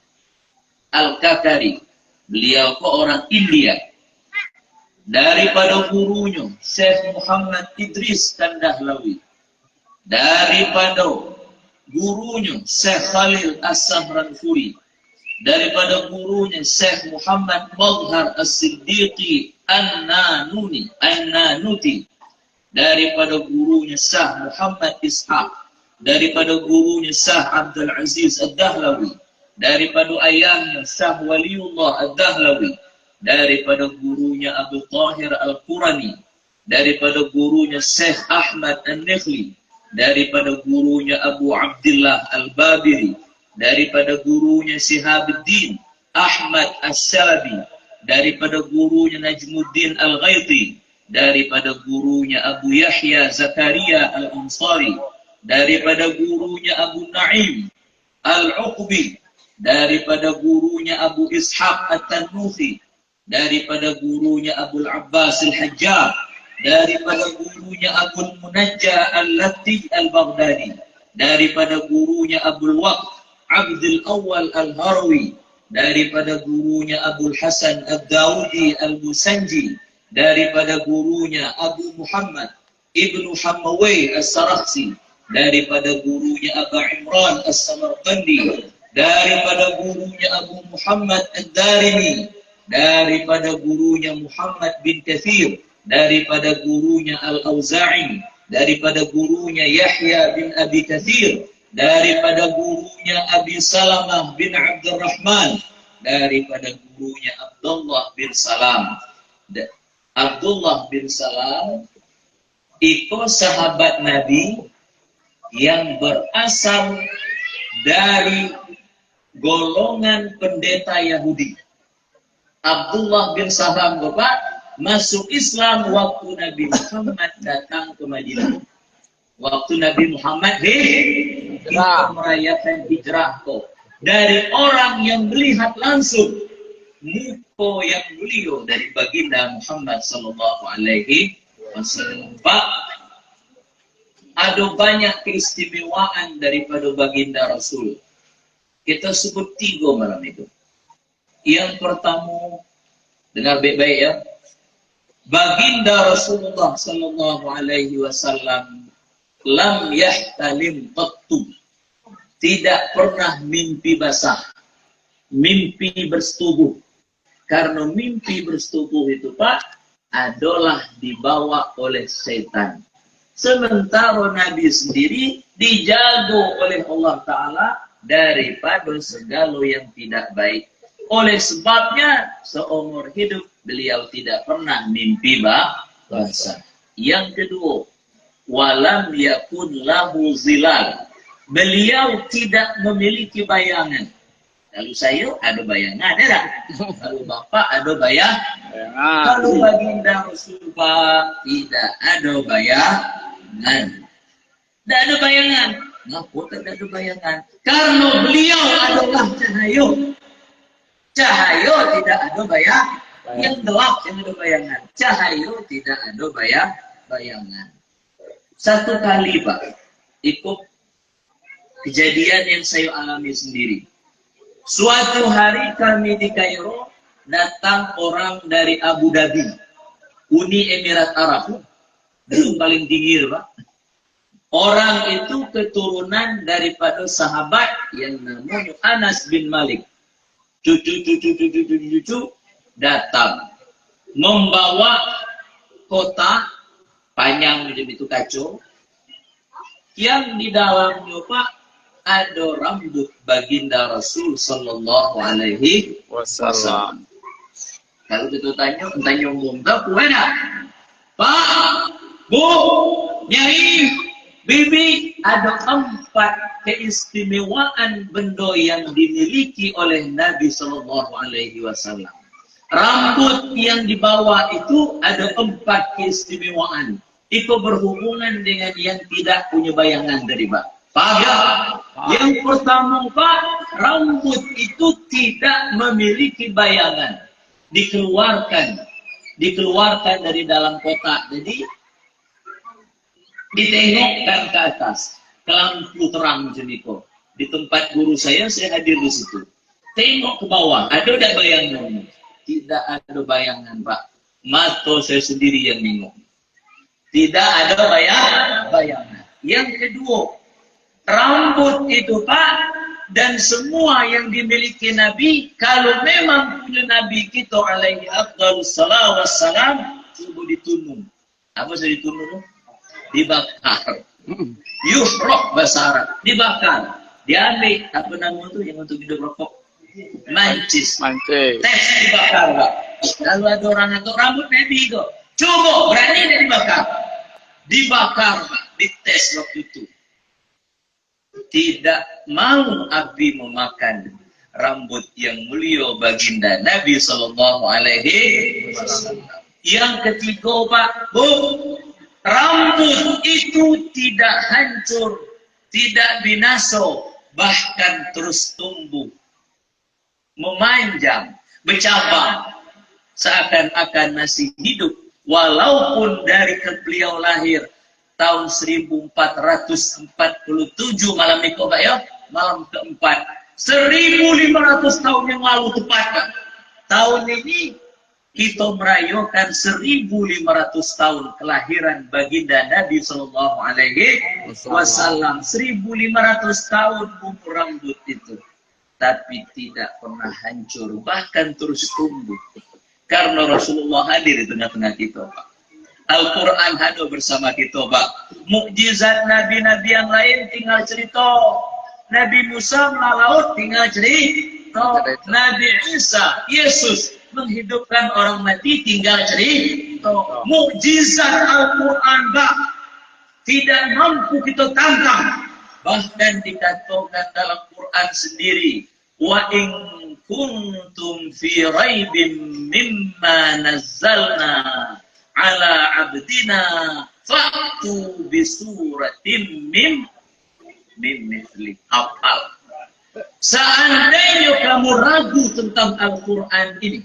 Al-Kakari. Beliau ke orang India. Daripada gurunya Syekh Muhammad Idris Kandahlawi. Daripada gurunya Syekh Khalil As-Sahranfuri. Daripada gurunya Syekh Muhammad Mazhar As-Siddiqi An-Nanuti. daripada gurunya Syah Muhammad Ishaq, daripada gurunya Syah Abdul Aziz Ad-Dahlawi, daripada ayahnya Syah Waliullah Ad-Dahlawi, daripada gurunya Abu Tahir Al-Qurani, daripada gurunya Syekh Ahmad An-Nikhli, daripada gurunya Abu Abdullah Al-Babiri, daripada gurunya Shihabuddin Ahmad As-Salabi, daripada gurunya Najmuddin Al-Ghaiti, daripada gurunya Abu Yahya Zakaria Al-Ansari, daripada gurunya Abu Naim Al-Uqbi, daripada gurunya Abu Ishaq At-Tanuhi, daripada gurunya Abu Abbas Al-Hajjaj, daripada gurunya Abu Munajjah Al-Lati Al-Baghdadi, daripada gurunya Abu Waqt Abdul Awwal Al-Harawi, daripada gurunya Abu Hasan Ad-Dawudi Al-Musanji, daripada gurunya Abu Muhammad Ibnu Hammawai As-Sarakhsi, daripada gurunya Abu Imran As-Samarqandi, daripada gurunya Abu Muhammad Ad-Darimi, daripada gurunya Muhammad bin Kathir, daripada gurunya Al-Auza'i, daripada gurunya Yahya bin Abi Kathir, daripada gurunya Abi Salamah bin Abdurrahman, daripada gurunya Abdullah bin Salam. Abdullah bin Salam itu sahabat Nabi yang berasal dari golongan pendeta Yahudi. Abdullah bin Salam Bapak masuk Islam waktu Nabi Muhammad datang ke Madinah. Waktu Nabi Muhammad merayakan hijrah kok. Dari orang yang melihat langsung muka yang mulia dari baginda Muhammad sallallahu alaihi wasallam. Pak, ada banyak keistimewaan daripada baginda Rasul. Kita sebut 3 malam itu. Yang pertama, dengar baik-baik ya. Baginda Rasulullah sallallahu alaihi wasallam lam yahtalim qattu, tidak pernah mimpi basah, mimpi bersetubuh. Karena mimpi bersetubuh itu Pak adalah dibawa oleh setan. Sementara Nabi sendiri dijaga oleh Allah Ta'ala daripada segala yang tidak baik. Oleh sebabnya seumur hidup beliau tidak pernah mimpi basah. Yang kedua, walam yakun lahu zilal. Beliau tidak memiliki bayangan. Kalau saya ada bayangan, ada tak? Kalau Bapak ada bayangan. Kalau baginda Rasulullah tidak ada bayangan. Tidak ada bayangan. Kenapa tidak ada bayangan? Karena beliau adalah cahaya. Cahaya tidak ada bayangan. Yang gelap yang ada bayangan. Cahaya tidak ada bayangan. Satu kali Pak, ikut kejadian yang saya alami sendiri. Suatu hari kami di Kairo, datang orang dari Abu Dhabi, Uni Emirat Arab, itu paling tinggi Pak. Orang itu keturunan daripada sahabat yang namanya Anas bin Malik. Cucu datang membawa kotak panjang macam itu kacau, yang di dalamnya Pak ada rambut baginda Rasul sallallahu alaihi wasallam. Kalau kita tanya umum tak ada. Pak, Bu, Nyai, Bibi, ada 4 keistimewaan benda yang dimiliki oleh Nabi sallallahu alaihi wasallam. Rambut yang dibawa itu ada 4 keistimewaan. Itu berhubungan dengan yang tidak punya bayangan dari Pak. Paham ya? Yang pertama Pak, rambut itu tidak memiliki bayangan. Dikeluarkan dari dalam kotak. Jadi ditengokkan ke atas, ke lampu terang macam itu. Di tempat guru saya hadir di situ. Tengok ke bawah, ada tak bayangan? Tidak ada bayangan Pak. Mata saya sendiri yang nengok. Tidak ada bayangan. Yang kedua, rambut itu Pak, dan semua yang dimiliki Nabi, kalau memang punya Nabi kita alaihi afdhalus salawat wassalam, cuba ditunung. Apa saya ditunung? dibakar. Yuhraq bahasa Arab, dibakar. Diambil apa nama itu yang untuk hidup rokok? Mancis. Mancis. Tes dibakar, Pak. Lalu ada orang atau rambut Nabi itu. Coba berani dia dibakar. Dibakar, Pak. Dites waktu itu. Tidak mau api memakan rambut yang mulia baginda Nabi Sallallahu Alaihi Wasallam. Yang ketiga, Pak, Bu, rambut itu tidak hancur, tidak binasa, bahkan terus tumbuh, memanjang, bercabang, seakan-akan masih hidup, walaupun dari beliau lahir tahun 1447 malam itu, Pak ya, malam keempat, 1500 tahun yang lalu tepat. Tahun ini kita merayakan 1500 tahun kelahiran baginda Nabi Sallallahu Alaihi Wasallam. 1500 tahun umur rambut itu, tapi tidak pernah hancur, bahkan terus tumbuh. Karena Rasulullah hadir di tengah-tengah kita, Pak. Al-Quran hadir bersama kita, Pak. Mukjizat nabi-nabi yang lain tinggal cerita. Nabi Musa melaut tinggal cerita. Nabi Isa, Yesus menghidupkan orang mati tinggal cerita. Mukjizat Al-Quran, Pak, tidak mampu kita tantang. Bahkan dikatakan dalam Quran sendiri, wa in kuntum fi raibin mimma nazzalna ala abdina fa'tu bi suratin min mithli. Hafal. Seandainya kamu ragu tentang Al-Quran ini,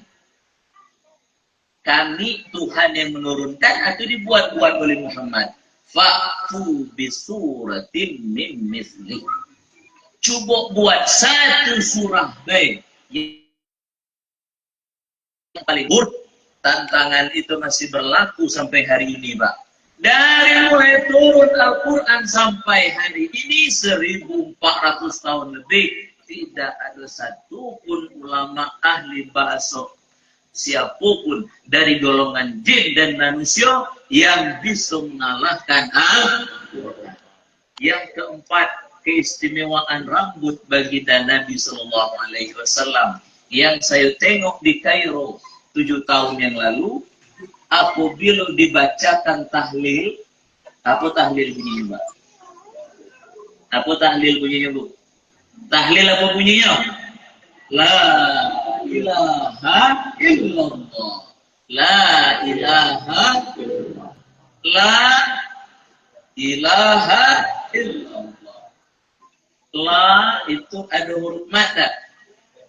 kami Tuhan yang menurunkan atau dibuat-buat oleh Muhammad, fa'tu bi suratin min mithli. Coba buat satu surah baik yang paling buruk. Tantangan itu masih berlaku sampai hari ini, Pak. Dari mulai turun Al-Quran sampai hari ini 1400 tahun lebih, tidak ada satupun ulama ahli bahasa siapapun dari golongan jin dan manusia yang bisa mengalahkan Al-Quran. Yang keempat, keistimewaan rambut baginda Nabi Sallallahu Alaihi Wasallam yang saya tengok di Kairo 7 tahun yang lalu. Apabila dibacakan tahlil, apa tahlil bunyinya, Mbak? Apa tahlil bunyinya, Bu? Tahlil apa bunyinya? La ilaha illallah. La ilaha illallah. La ilaha illallah. La itu ada huruf mad tak?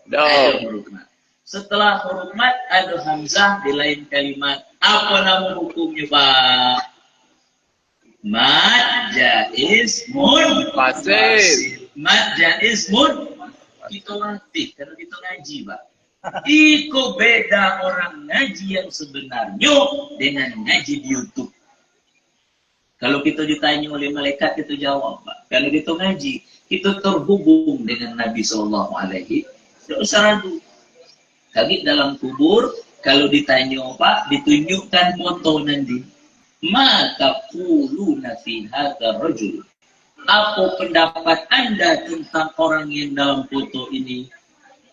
Ada huruf mad. Setelah huruf mad ada hamzah di lain kalimat. Apa nama hukumnya, Pak? Mad jaiz munfasil. Mad jaiz munfasil. Kita latih kalau kita ngaji, Pak. Iko beda orang ngaji yang sebenarnya dengan ngaji di YouTube. Kalau kita ditanya oleh malaikat, kita jawab, Pak. Kalau kita ngaji, kita terhubung dengan Nabi Sallallahu Alaihi Wasallam. Tidak usah ragu. Kami dalam kubur, kalau ditanya, Pak, ditunjukkan foto nanti. Maka quluna fi hadzal rajul. Apa pendapat Anda tentang orang yang dalam foto ini?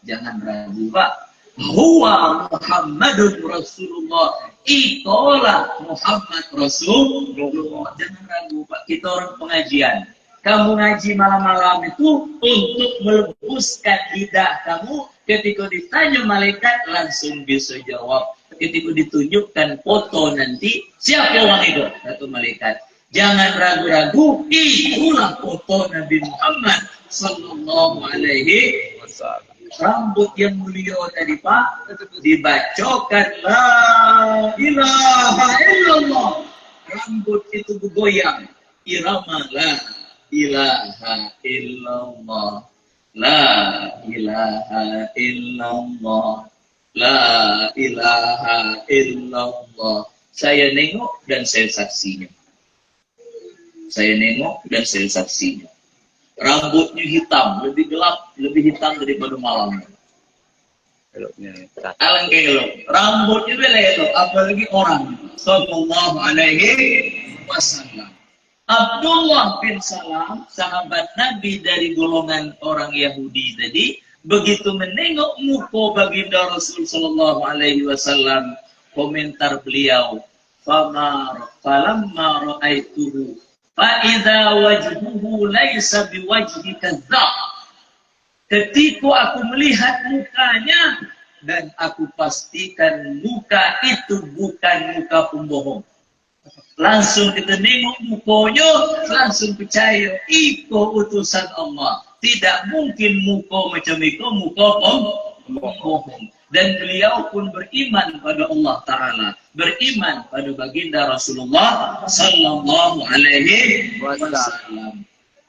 Jangan ragu, Pak. Huwa Muhammadun Rasulullah. Itulah Muhammad Rasulullah. Jangan ragu, Pak. Kita orang pengajian. Kamu ngaji malam-malam itu untuk melembuskan lidah kamu. Ketika ditanya malaikat langsung bisa jawab. Ketika ditunjukkan foto nanti, siapa orang itu? Kata malaikat. Jangan ragu-ragu, itulah foto Nabi Muhammad Sallallahu Alaihi Wasallam. Rambut yang mulia tadi, Pak, dibacakan la ilaha illallah. Rambut itu bergoyang. Irama la ilaha illallah. La ilaha illallah. La ilaha illallah. Saya nengok dan saya saksinya. Saya nengok dan saya saksinya. Rambutnya hitam, lebih gelap, lebih hitam daripada malam. Alangkah elok. Rambutnya bela elok, apalagi orang. Sallallahu Alaihi Wasallam. Abdullah bin Salam, sahabat Nabi dari golongan orang Yahudi tadi, begitu menengok muka baginda Rasul sallallahu alaihi wasallam, komentar beliau, falamma ra'aituhu fa idza wajhuhu laisa biwajhi kadzdzab. Ketika aku melihat mukanya dan aku pastikan muka itu bukan muka pembohong. Langsung kita nengok mukanya, langsung percaya iko utusan Allah. Tidak mungkin muka macam itu, muka pembohong. Dan beliau pun beriman pada Allah Ta'ala, beriman pada baginda Rasulullah Sallallahu Alaihi Wasallam.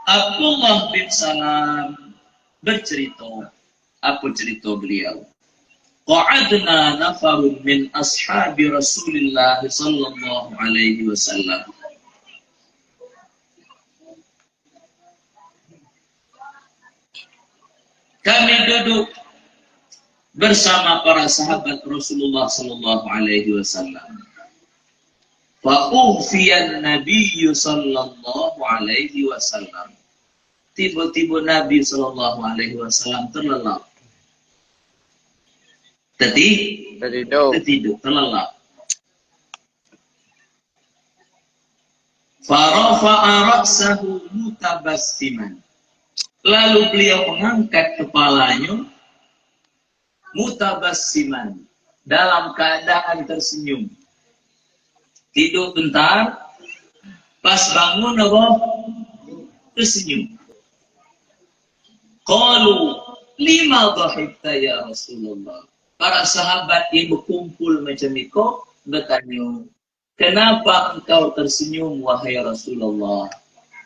Abdullah bin Salam bercerita, apa cerita beliau? Qa'adna nafarun min ashabi Rasulillah sallallahu alaihi wasallam. Kami duduk bersama para sahabat Rasulullah sallallahu alaihi wasallam. Fa ufiyan Nabi sallallahu alaihi wasallam. Tiba-tiba Nabi sallallahu alaihi wasallam terlelap. Tertidur, terlelap. Farafa'a ra'sahu mutabassiman. Lalu beliau mengangkat kepalanya mutabassiman, dalam keadaan tersenyum. Tidur bentar, pas bangun apa? Tersenyum. Qalu lima dhahikta ya Rasulullah. Para sahabat yang berkumpul macam itu bertanya, kenapa engkau tersenyum wahai Rasulullah?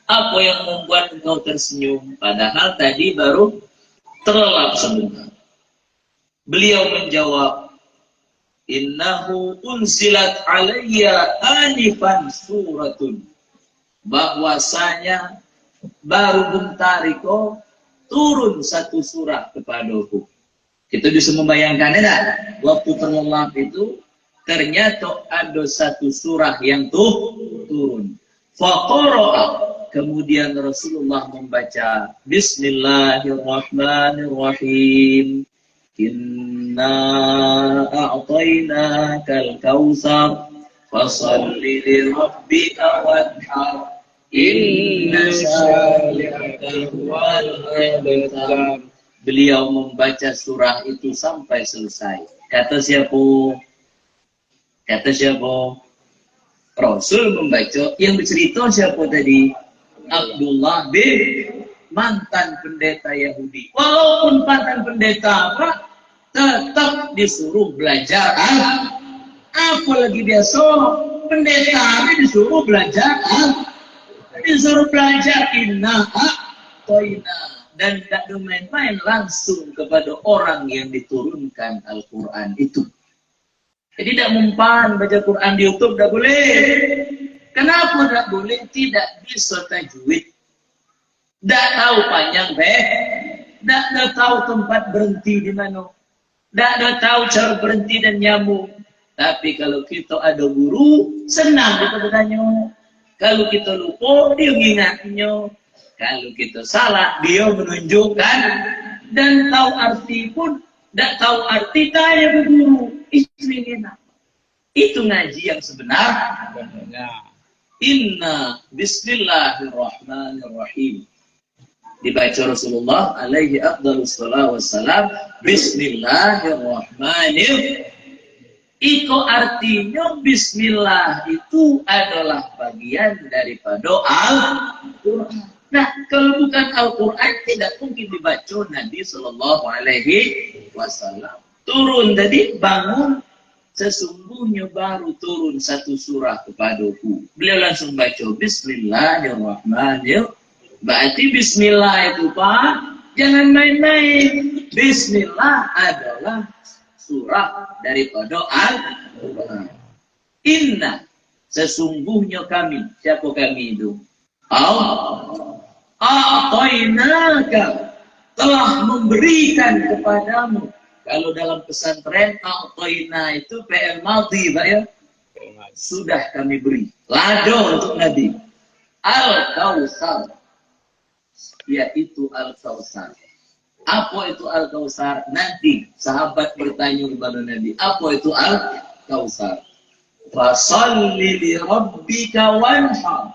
Apa yang membuat engkau tersenyum? Padahal tadi baru terlelap sebentar. Beliau menjawab, innahu unzilat alayya anifan suratun. Bahwasanya baru bentar itu turun satu surah kepadaku. Kita bisa membayangkan ya, waktu terlelap itu ternyata ada satu surah yang turun. Faqara'a, kemudian Rasulullah membaca Bismillahirrahmanirrahim. Inna a'tainakal kautsar fasholli li rabbika wanhar. Inna syani'aka huwal abtar. Beliau membaca surah itu sampai selesai. Kata siapa? Rasul membaca. Yang bercerita siapa tadi? Abdullah bin, mantan pendeta Yahudi. Walaupun mantan pendeta apa, tetap disuruh belajar. Apalagi dia seorang pendeta, disuruh belajar. Disuruh belajar inna a'tainaka. Dan tidak main-main, langsung kepada orang yang diturunkan Al-Quran itu. Jadi tidak mempan baca Quran di YouTube, tidak boleh. Kenapa tidak boleh? Tidak bisa tajwid. Tidak tahu panjang tidak tahu tempat berhenti di mana. Tidak tahu cara berhenti dan nyambung. Tapi kalau kita ada guru, senang kita bertanya. Kalau kita lupa, dia mengingatnya. Kalau kita salah, dia menunjukkan. Dan tahu arti pun, tidak tahu arti, tanya ke guru. Itu enak. Itu ngaji yang sebenar. Inna bismillahirrahmanirrahim. Dibaca Rasulullah alaihi afdhalus salatu wassalam. Bismillahirrahmanirrahim. Itu artinya bismillah itu adalah bagian daripada Al-Quran. Nah, kalau bukan Al-Quran tidak mungkin dibaca Nabi Sallallahu Alaihi Wasallam. Turun tadi, bangun, sesungguhnya baru turun satu surah kepadaku. Beliau langsung baca Bismillahirrahmanirrahim. Berarti Bismillah itu Pak, jangan main-main. Bismillah adalah surah daripada Al-Quran. Inna, sesungguhnya kami. Siapa kami itu? Allah. A'tainaka, telah memberikan kepadamu. Kalau dalam pesantren a'taina itu PR madhi, Pak ya. Sudah kami beri. Lado untuk Nabi. Al-Kautsar, yaitu Al-Kautsar. Apa itu Al-Kautsar? Nanti sahabat bertanya kepada Nabi, apa itu Al-Kautsar? Fasalli li rabbika wanhar,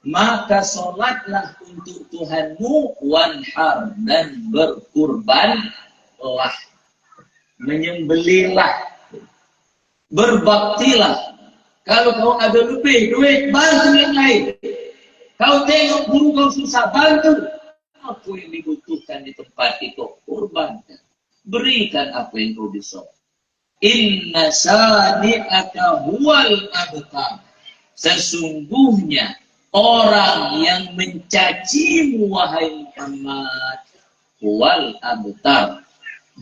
maka solatlah untuk Tuhanmu, wanhar, dan berkurbanlah, menyembelihlah, berbaktilah. Kalau kau ada lebih duit, bantu yang lain. Kau tengok guru kau susah, bantu. Apa yang dibutuhkan di tempat itu, kurbankan. Berikan apa yang kau bisa. Inna sani'aka huwal abtar. Sesungguhnya orang yang mencacimu, wahai Muhammad, huwal abtar,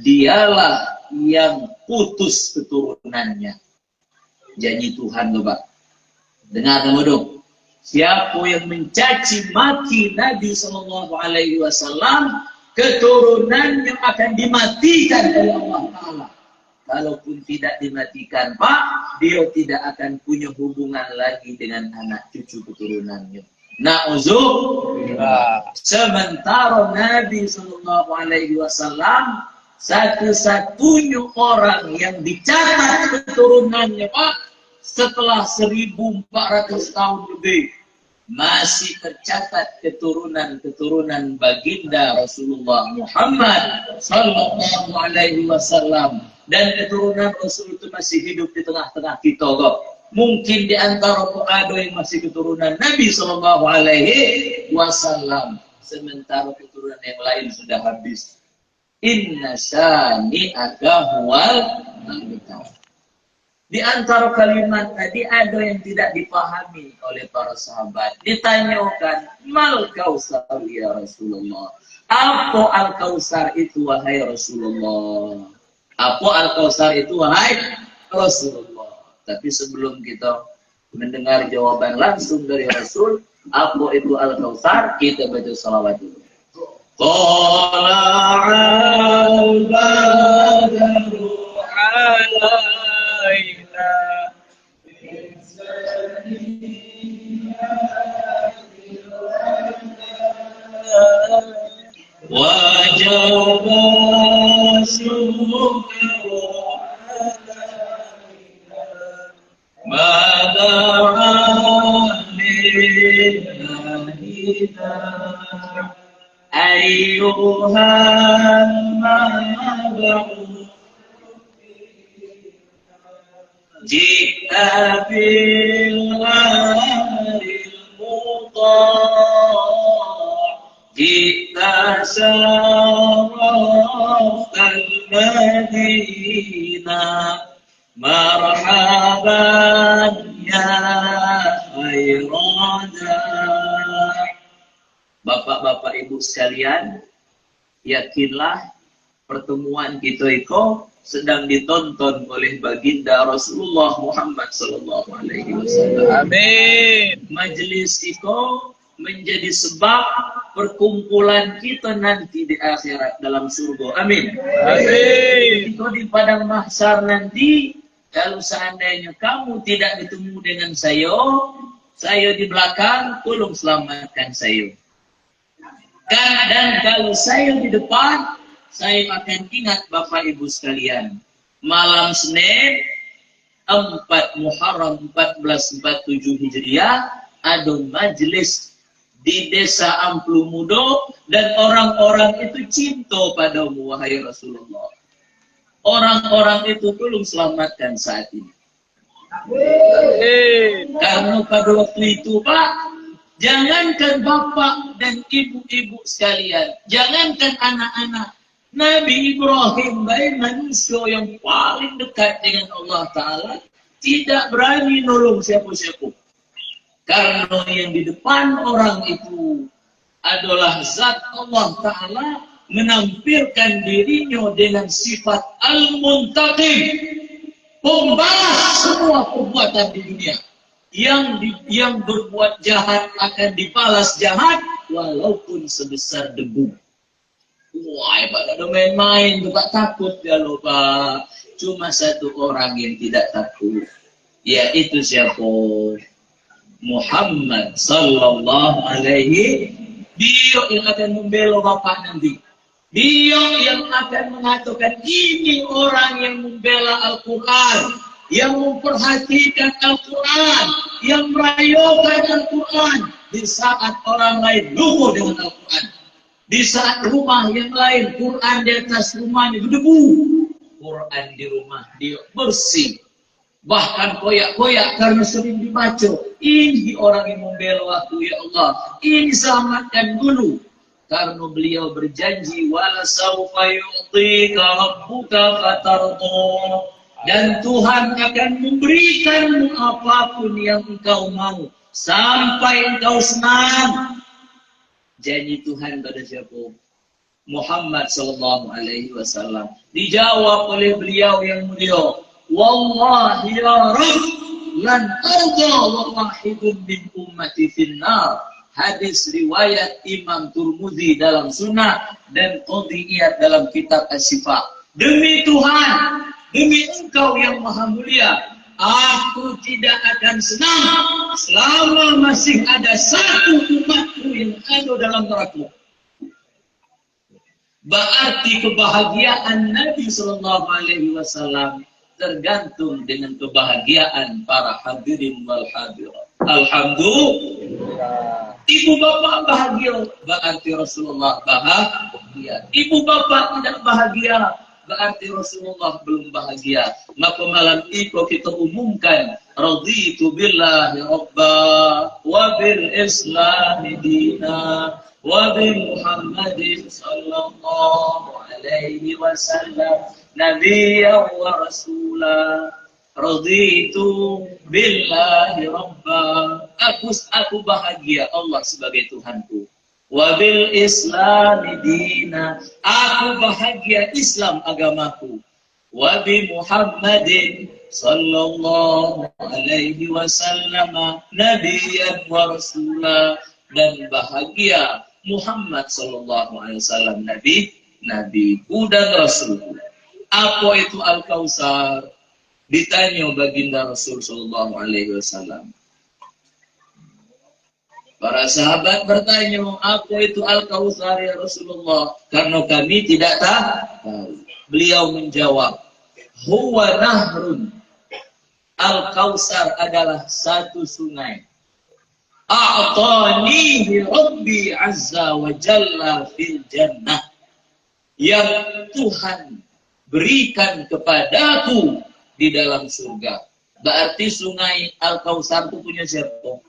dialah yang putus keturunannya. Janji Tuhan, Bapak. Dengar kamu dong. Siapa yang mencaci maki Nabi SAW, keturunannya akan dimatikan oleh Allah Ta'ala. Kalaupun tidak dimatikan, Pak, dia tidak akan punya hubungan lagi dengan anak cucu keturunannya. Na'udzubillah. Sementara Nabi SAW satu-satunya orang yang dicatat keturunannya, Pak, setelah 1400 tahun lebih, masih tercatat keturunan baginda Rasulullah Muhammad sallallahu alaihi wasallam, dan keturunan Rasul itu masih hidup di tengah-tengah kita kok. Mungkin di antara ada yang masih keturunan Nabi sallallahu alaihi wasallam, sementara keturunan yang lain sudah habis. Inna syani'aka huwal abtar. Di antara kalimat tadi ada yang tidak dipahami oleh para sahabat. Ditanyakan, mal kautsar ya Rasulullah. Apa al-kautsar itu, wahai Rasulullah? Apa al-kautsar itu, wahai Rasulullah? Tapi sebelum kita mendengar jawaban langsung dari Rasul, apa itu al-kautsar, kita baca salawat dulu. Tala'al badru alaina wajib syukur ayyuhal mab'uth jika bil amril muta' jika syaraftal madinah marhaban ya khairada. Bapak-bapak ibu sekalian, yakinlah pertemuan kita itu sedang ditonton oleh baginda Rasulullah Muhammad sallallahu alaihi wasallam. Amin. Majelis itu menjadi sebab perkumpulan kita nanti di akhirat dalam surga. Amin. Amin. Itu di padang mahsyar nanti, kalau seandainya kamu tidak bertemu dengan saya di belakang, tolong selamatkan saya. Dan kalau saya di depan, saya akan ingat Bapak Ibu sekalian. Malam Senin 4 Muharram 1447 Hijriah ada majelis di desa Amplu Mudo, dan orang-orang itu cinta padamu, wahai Rasulullah. Orang-orang itu tolong selamatkan saat ini. Karena pada waktu itu, Pak, jangankan bapak dan ibu-ibu sekalian, jangankan anak-anak, Nabi Ibrahim, bayi manusia yang paling dekat dengan Allah Ta'ala, tidak berani nolong siapa-siapa. Karena yang di depan orang itu adalah zat Allah Ta'ala menampilkan dirinya dengan sifat Al-Muntaqim, pembalas semua perbuatan di dunia. Yang berbuat jahat akan dibalas jahat walaupun sebesar debu. Wah, Pak, ada main-main, Pak, takut ya lo, Pak. Cuma satu orang yang tidak takut, yaitu siapa? Muhammad sallallahu alaihi, dia yang akan membela bapak nanti. Dia yang akan mengatakan ini orang yang membela Al-Quran, yang memperhatikan Al-Quran, yang merayakan Al-Quran di saat orang lain lupa dengan Al-Quran. Di saat rumah yang lain Quran di atas rumahnya berdebu, Quran di rumah dia bersih, bahkan koyak-koyak karena sering dibaca. Ini orang yang membela aku, ya Allah, ini selamatkan dulu. Karena beliau berjanji, wala sawfa yu'tika rabbuka fatarda, dan Tuhan akan memberikanmu apapun yang engkau mau sampai engkau senang. Janji Tuhan pada siapa? Muhammad sallallahu alaihi wasallam. Dijawab oleh beliau yang mulia, wallahi ya Rabb, lan arda wa wahidun min ummati finnar. Hadis riwayat Imam Turmudi dalam Sunnah dan Qadiyat dalam kitab As-Sifa. Demi Tuhan, demi Engkau yang Maha Mulia, aku tidak akan senang selama masih ada satu umatku yang ada dalam neraka. Berarti kebahagiaan Nabi Sallallahu Alaihi Wasallam tergantung dengan kebahagiaan para hadirin wal hadirat. Alhamdulillah. Ibu bapak bahagia, berarti Rasulullah bahagia. Ibu bapak tidak bahagia, berarti Rasulullah belum bahagia. Maka malam itu kita umumkan, raditu billahi rabba wa bil islami dina wa bil Muhammadin sallallahu alaihi wasallam nabiyya wa rasulah. Raditu billahi rabba, aku bahagia Allah sebagai Tuhanku. Wa bil islami dina, aku bahagia Islam agamaku. Wa bi Muhammadin sallallahu alaihi wasallam nabiyyan wa rasulah, dan bahagia Muhammad sallallahu alaihi wasallam nabiku dan rasulku. Apa itu Al-Kautsar? Ditanya baginda Rasul sallallahu alaihi wasallam. Para sahabat bertanya, apa itu Al-Kautsar ya Rasulullah? Karena kami tidak tahu. Beliau menjawab, huwa nahrun. Al-Kautsar adalah satu sungai. A'tanihi Rabbi azza wa jalla fil jannah. Yang Tuhan berikan kepadaku di dalam surga. Berarti sungai Al-Kautsar itu punya siapa?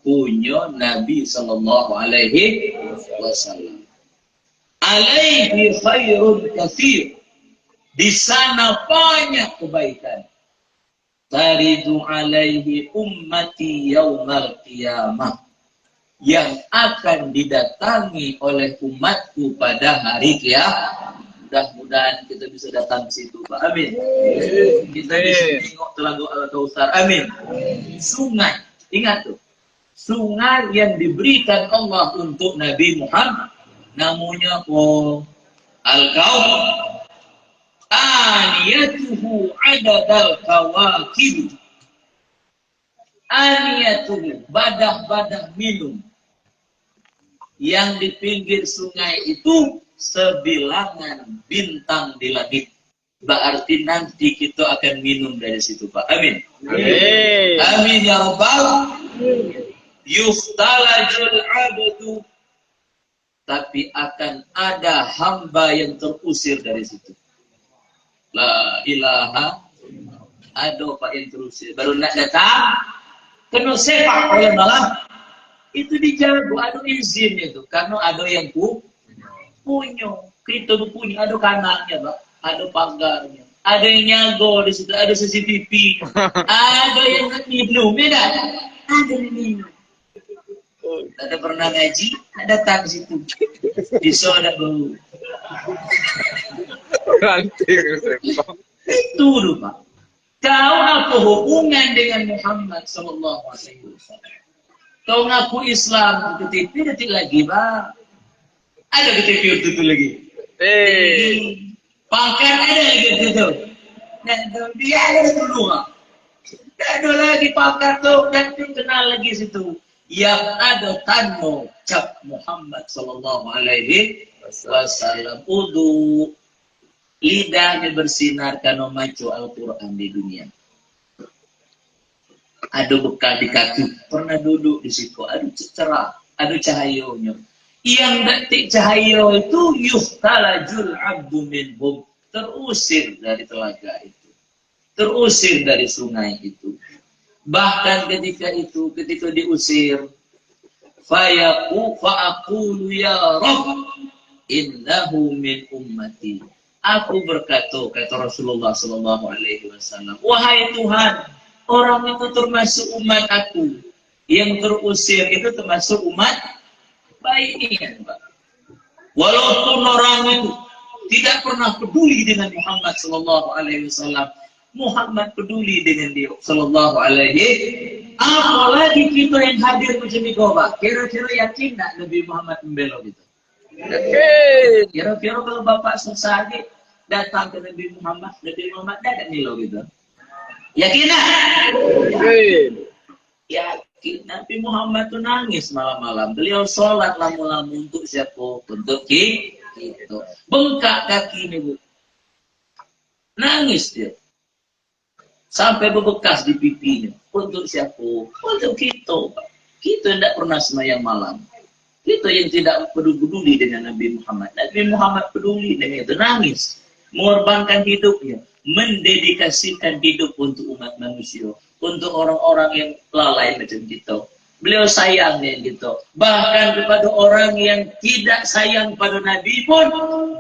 Punya Nabi sallallahu alaihi wasallam. Alaihi khairun katsir. Di sana banyak kebaikan. Taridu alaihi ummati yaumal qiyamah. Yang akan didatangi oleh umatku pada hari kiamat. Mudah-mudahan kita bisa datang ke situ, Pak. Amin. Kita bisa tengok Telaga Al-Kautsar. Amin. Sungai, ingat tuh. Sungai yang diberikan Allah untuk Nabi Muhammad. Namanya Al-Kautsar. Aniyatuhu adadal kawakib. Aniyatuhu, badah-badah minum. Yang di pinggir sungai itu sebilangan bintang di langit. Berarti nanti kita akan minum dari situ, Pak. Amin. Amin, amin ya Rabbal. Yuftalajul abdu, tapi akan ada hamba yang terusir dari situ. La ilaha, ada Pak yang terusir. Baru nak datang, kena sepak oleh malam. Itu dijaga, ada izin itu. Karena ada yang punya, kita punya, ada kanannya, Pak, ada pagarnya, ada yang nyago di situ, ada CCTV, ada yang minum, beda, ada yang minum. Ada pernah ngaji, ada datang di situ, di soda bau. Itu dulu, Pak. Kau apa hubungan dengan Muhammad sallallahu alaihi wasallam? Kau ngaku Islam, detik lagi, Pak. Ada ke TV itu lagi. Pangkat ada lagi itu. Dan dia ada dulu. Tidak ada lagi pakar tuh, dan kenal lagi situ. Yang ada tano cap Muhammad sallallahu alaihi wasallam udu lidahnya bersinar karena macu Al-Quran di dunia. Ada bekal di kaki, pernah duduk di situ, ada cerah, ada cahayanya. Yang detik cahaya itu yuhtalajul abdu minhum, terusir dari telaga itu, terusir dari sungai itu. Bahkan ketika diusir, fa'aqulu ya Rabb innahu min ummati. Aku berkata, kata Rasulullah sallallahu alaihi wasallam, wahai Tuhan, orang itu termasuk umat aku. Yang terusir itu termasuk umat baiknya, Pak. Walaupun orang itu tidak pernah peduli dengan Muhammad sallallahu alaihi wasallam, Muhammad peduli dengan dia sallallahu alaihi. Apalagi kita yang hadir macam ni, Pak. Kira-kira yakin tak Nabi Muhammad membela kita? Kira-kira kalau Bapak susah ni datang ke Nabi Muhammad dah tak nilo gitu. Yakin tak? Yakin. Nabi Muhammad tu nangis malam-malam. Beliau sholat lamu-lamu untuk siapa? Untuk kita. Bengkak kaki ni, Bu. Nangis dia. Sampai berbekas di pipinya. Untuk siapa? Untuk kita. Kita tidak pernah sembahyang malam. Kita yang tidak peduli dengan Nabi Muhammad. Nabi Muhammad peduli dengan itu. Nangis. Mengorbankan hidupnya. Mendedikasikan hidup untuk umat manusia. Untuk orang-orang yang lalai macam kita. Beliau sayang dengan kita. Bahkan kepada orang yang tidak sayang pada Nabi pun,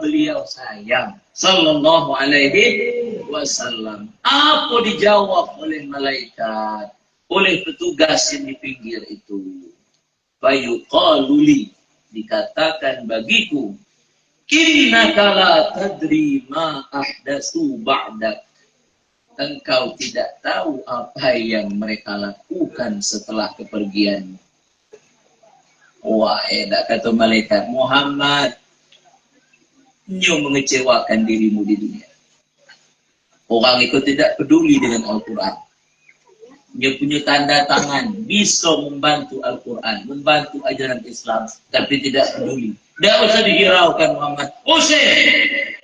beliau sayang. Sallallahu alaihi wasallam. Apa dijawab oleh malaikat? Oleh petugas yang di pinggir itu. Fayuqaluli. Dikatakan bagiku. Innaka la tadri ma ahdasu ba'dak. Engkau tidak tahu apa yang mereka lakukan setelah kepergian. Wah, kata malaikat Muhammad, nyo mengecewakan dirimu di dunia. Orang itu tidak peduli dengan Al-Quran. Dia punya tanda tangan, bisa membantu Al-Quran, membantu ajaran Islam, tapi tidak peduli. Tidak usah dihiraukan Muhammad. Usir!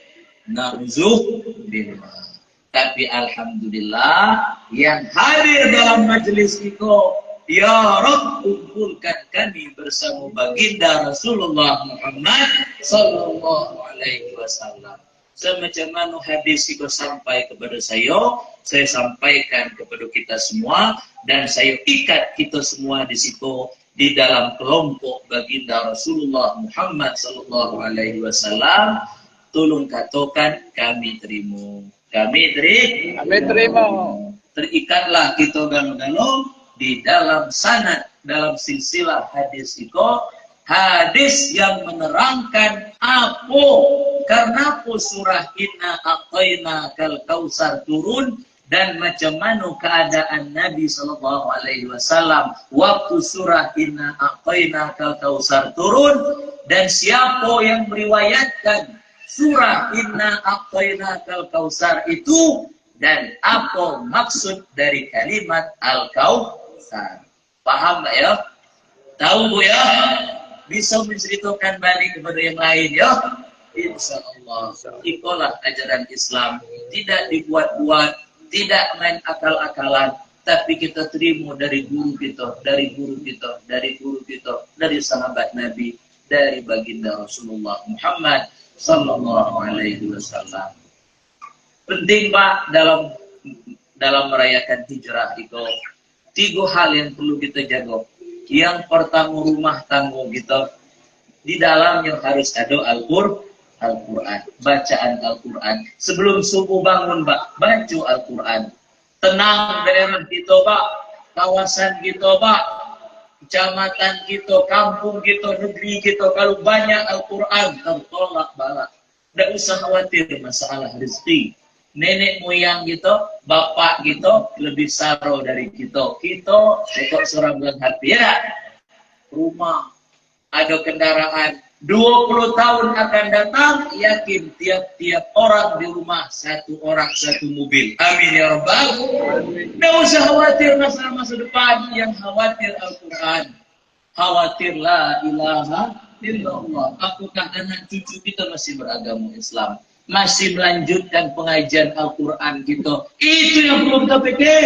Na'udzubillah. Tapi alhamdulillah yang hadir dalam majelis itu, ya Rabb, kumpulkan kami bersama baginda Rasulullah Muhammad sallallahu alaihi wasallam. Semacam mana hadis itu sampai kepada saya sampaikan kepada kita semua, dan saya ikat kita semua di situ di dalam kelompok baginda Rasulullah Muhammad sallallahu alaihi wasallam. Tolong katakan kami terima. Kami terima. Terikatlah kita galo-galo di dalam sanad, dalam silsilah hadis itu, hadis yang menerangkan karena surah Inna A'taina Kal Kausar turun, dan macam mana keadaan Nabi sallallahu alaihi wasallam waktu surah Inna A'taina Kal Kausar turun, dan siapa yang meriwayatkan surah Inna A'taina Kal Kausar itu, dan apa maksud dari kalimat Al-Kausar. Paham tak ya? Tahu Bu ya? Bisa menceritakan balik kepada yang lain ya? InsyaAllah. Itulah ajaran Islam. Tidak dibuat-buat, tidak main akal-akalan, tapi kita terima dari guru kita, dari sahabat Nabi, dari baginda Rasulullah Muhammad sallallahu alaihi wasallam. Penting Pak dalam merayakan hijrah itu 3 hal yang perlu kita jaga. Yang pertama, rumah tangga kita di dalamnya harus ada Al-Quran, bacaan Al-Quran. Sebelum subuh bangun Pak, baca Al-Quran. Tenang daerah kita Pak, kawasan kita Pak, kecamatan kita, kampung kita, negeri kita, kalau banyak Al-Quran tertolak balak. Tidak usah khawatir masalah rezeki. Nenek moyang kita, bapak kita lebih saro dari kita. Kita tekok seorang bulan hati ya. Rumah, ada kendaraan, 20 tahun akan datang, yakin tiap-tiap orang di rumah satu orang satu mobil. Amin ya rabbal alamin. Nggak usah khawatir masalah masa depan, yang khawatir Al-Quran. Khawatir la ilaha illallah. Apakah anak cucu kita masih beragama Islam? Masih melanjutkan pengajian Al-Quran gitu. Itu yang perlu kita pikir.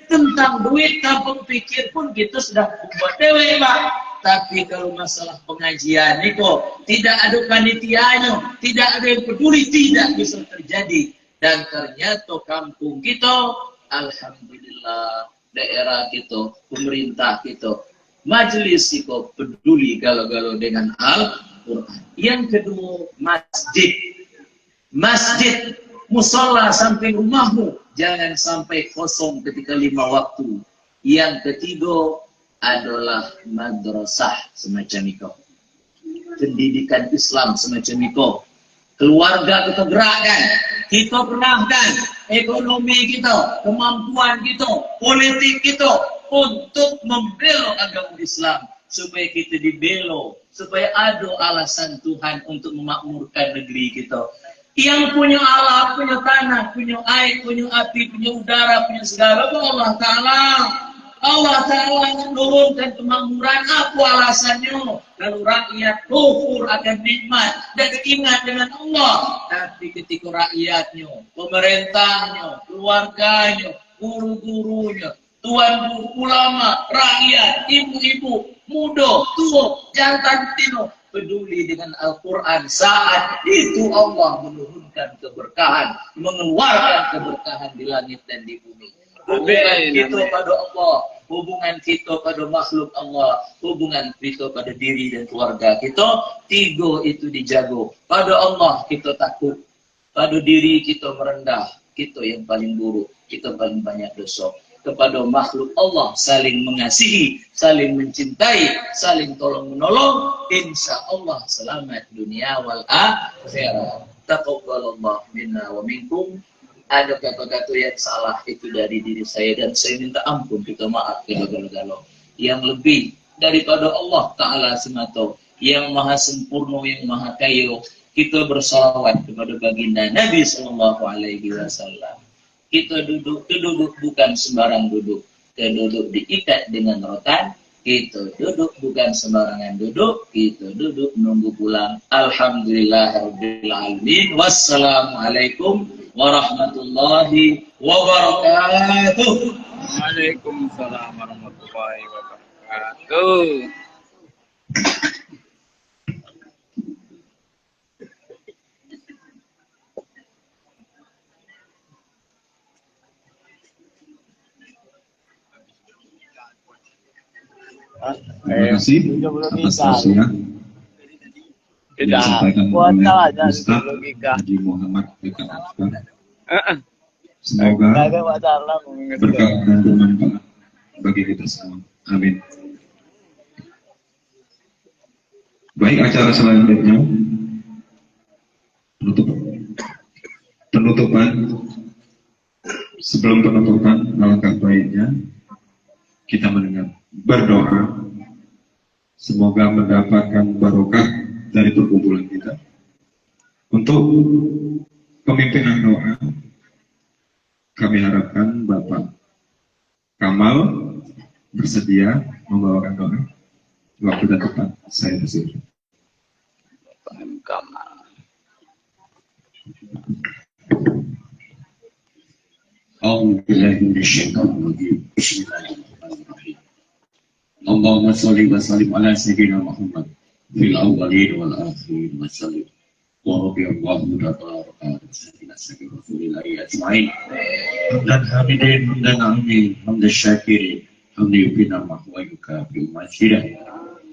Tentang duit, tanpa pikir pun kita sudah buat dewe, Pak. Tapi kalau masalah pengajian itu tidak ada panitianya, tidak ada yang peduli, tidak bisa terjadi. Dan ternyata kampung kita, alhamdulillah, daerah kita, pemerintah kita, majelis kita peduli galau-galau dengan Al-Quran. Yang kedua, masjid, musola samping rumahmu, jangan sampai kosong ketika 5 waktu. Yang ketiga adalah madrasah semacam itu, pendidikan Islam semacam itu. Keluarga kita gerakkan, kita kerahkan ekonomi kita, kemampuan kita, politik kita untuk membela agama Islam, supaya kita dibela, supaya ada alasan Tuhan untuk memakmurkan negeri kita. Yang punya alam, punya tanah, punya air, punya api, punya udara, punya segala, Allah Ta'ala. Allah Ta'ala menurunkan kemakmuran. Apa alasannya? Kalau rakyat kufur akan nikmat dan ingat dengan Allah. Tapi ketika rakyatnya, pemerintahnya, keluarganya, guru-gurunya, tuan guru, ulama, rakyat, ibu-ibu, muda, tua, jantan, tino, peduli dengan Al-Quran, saat itu Allah menurunkan keberkahan, mengeluarkan keberkahan di langit dan di bumi. Hubungan kita pada Allah, hubungan kita pada makhluk Allah, hubungan kita pada diri dan keluarga kita, 3 itu dijaga. Pada Allah kita takut, pada diri kita merendah, kita yang paling buruk, kita paling banyak dosa. Kepada makhluk Allah saling mengasihi, saling mencintai, saling tolong menolong, insya Allah selamat dunia wal akhirat. Taqabbalallah minna wa minkum. Ada kata-kata yang salah itu dari diri saya, dan saya minta ampun, kita maaf galau-galau. Yang lebih daripada Allah Ta'ala semata, yang maha sempurna, yang maha kaya, kita bersalawat kepada baginda Nabi SAW. Kita duduk bukan sembarang duduk. Kita duduk diikat dengan rotan. Kita duduk bukan sembarangan duduk. Kita duduk menunggu pulang. Alhamdulillahirabbil alamin. Wassalamualaikum warahmatullahi wabarakatuh. Waalaikumsalam warahmatullahi wabarakatuh. Terima kasih atas tausiah yang disampaikan oleh Ustaz Haji Muhammad Dekan Akbar. Semoga berkah dan bermanfaat bagi kita semua. Amin. Baik, acara selanjutnya penutupan. Sebelum penutupan, alangkah baiknya kita mendengar berdoa, semoga mendapatkan barokah dari perkumpulan kita. Untuk pemimpinan doa, kami harapkan Bapak Kamal bersedia membawakan doa. Waktu dan tempat saya bersedia. Kamal. Bismillahirrahmanirrahim. Allahumma sholli wa sallim ala sayyidina Muhammad fil awwalin wal akhirin wa sallim. Wa radiyallahu ta'ala an sayyidina Rasulillahi ajma'in. Dan hamidin dan amin, hamdan syakirin, hamdan yufina wa yukafi masyidah.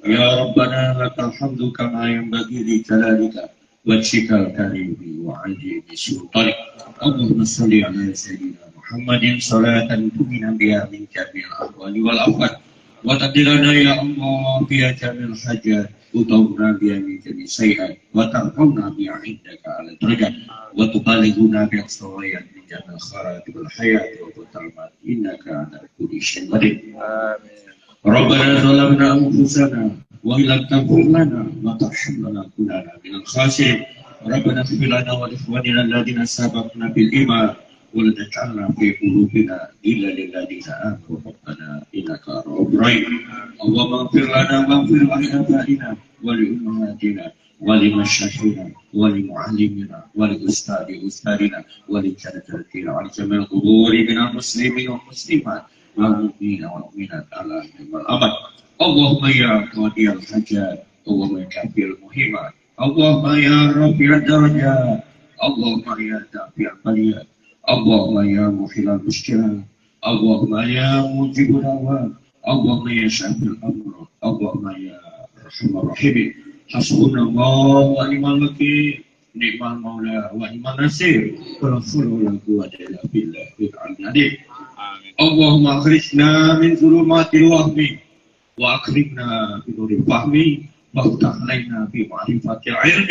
Ya Rabbana lakal hamdu kama yanbaghi li jalalika wajhikal karimi wa 'azimi sultanik. Allahumma sholli ala sayyidina Muhammadin salatan tu'minu biha min jami'il ahwali wal afat wa tadilana ya Allah biha jamil hajat wa tawna biha min jami'il sayyi'at wa tarhamna biha indaka ala darajat wa tubalighuna biha sawayat min jamil kharatib al hayat wa tutalmat innaka ala kulli syai'in qadir. Amin. Rabbana zalamna anfusana wa وإن لم تغفر لنا وترحمنا كلنا من الخاسرين. ربنا اغفر لنا ولإخواننا الذين سبقونا بالإيمان ولا تجعلنا في قلوبنا إلا للذين آمنوا ربنا إنك رؤوف رحيم. اللهم اغفر لنا واغفر لآبائنا ولأمهاتنا ولمشايخنا ولمعلمنا ولأستاذنا ولجنة ولجميع القبور من المسلمين والمسلمات والمؤمنين والمؤمنات على والأبد. اللهم يا قاضي الحاجات، اللهم يا كافي المهمات، اللهم يا رفيع الدرجات، اللهم يا دافع البليات، اللهم يا محل المشكلات، اللهم يا موجب الأهوال، اللهم يا شافي الأمر، اللهم يا أرحم الراحمين. حسبنا الله ونعم الوكيل، نعم المولى ونعم النصير، ولا حول ولا قوة إلا بالله العلي. اللهم أخرجنا من ظلمات الوهم وأكرمنا بنور الفهم وافتح علينا بمعرفة العلم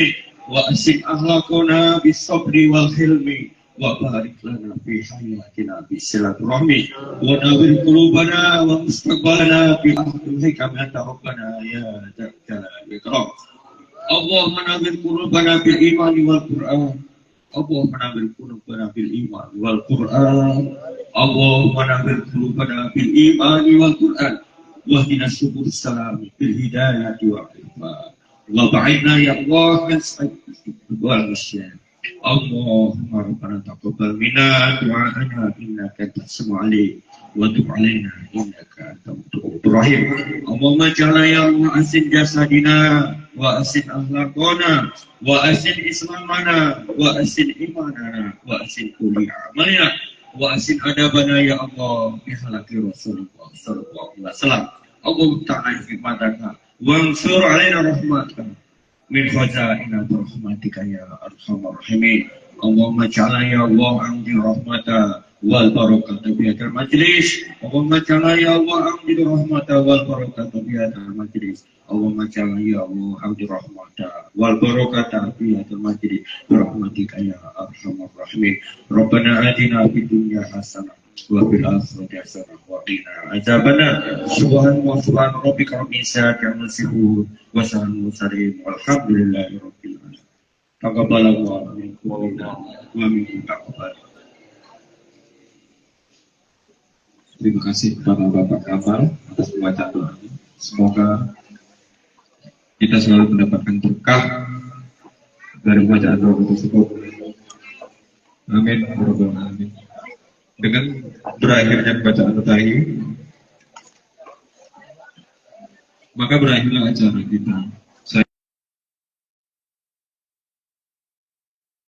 وأسن أخلاقنا بالصبر والحلم وبارك لنا في حياتنا بصلة الرحم ونور قلوبنا ومستقبلنا بأهل الحكم أنت ربنا يا ذا الجلال والإكرام. اللهم نور قلوبنا بالإيمان والقرآن، اللهم نور قلوبنا بالإيمان والقرآن، اللهم نور قلوبنا بالإيمان والقرآن واهدنا سبل السلام بالهداية والعفاف وبعدنا يا الله من سيء والعصيان. اللهم ربنا تقبل منا دعاءنا إنك أنت السميع العليم وتب علينا إنك أنت التواب الرحيم. اللهم اجعل يا الله أحسن جسدنا وأحسن أخلاقنا وأحسن إسلامنا وأحسن إيماننا وأحسن كل أعمالنا وأحسن أدبنا يا الله بخلق رسول الله صلى الله عليه وسلم. اللهم تعالى في مددك وانصر علينا رحمتك من خزائن برحمتك يا أرحم الراحمين. اللهم اجعل يا الله عندي رحمة والبركة في هذا المجلس. اللهم اجعل يا الله عندي رحمة والبركة في هذا المجلس. اللهم اجعل يا الله عندي رحمة والبركة في هذا المجلس برحمتك يا أرحم الراحمين. ربنا آتنا في الدنيا حسنة وفي الآخرة حسنة وقنا عذاب النار. سبحان ربك رب العزة عما يصفون وسلام على المرسلين والحمد لله رب العالمين. تقبل الله منكم ومنكم تقبل. Terima kasih kepada Bapak Kamal atas pembacaan doa. Semoga kita selalu mendapatkan berkah dari pembacaan doa tersebut. Amin. Amin. Dengan berakhirnya pembacaan tadi, maka berakhirlah acara kita.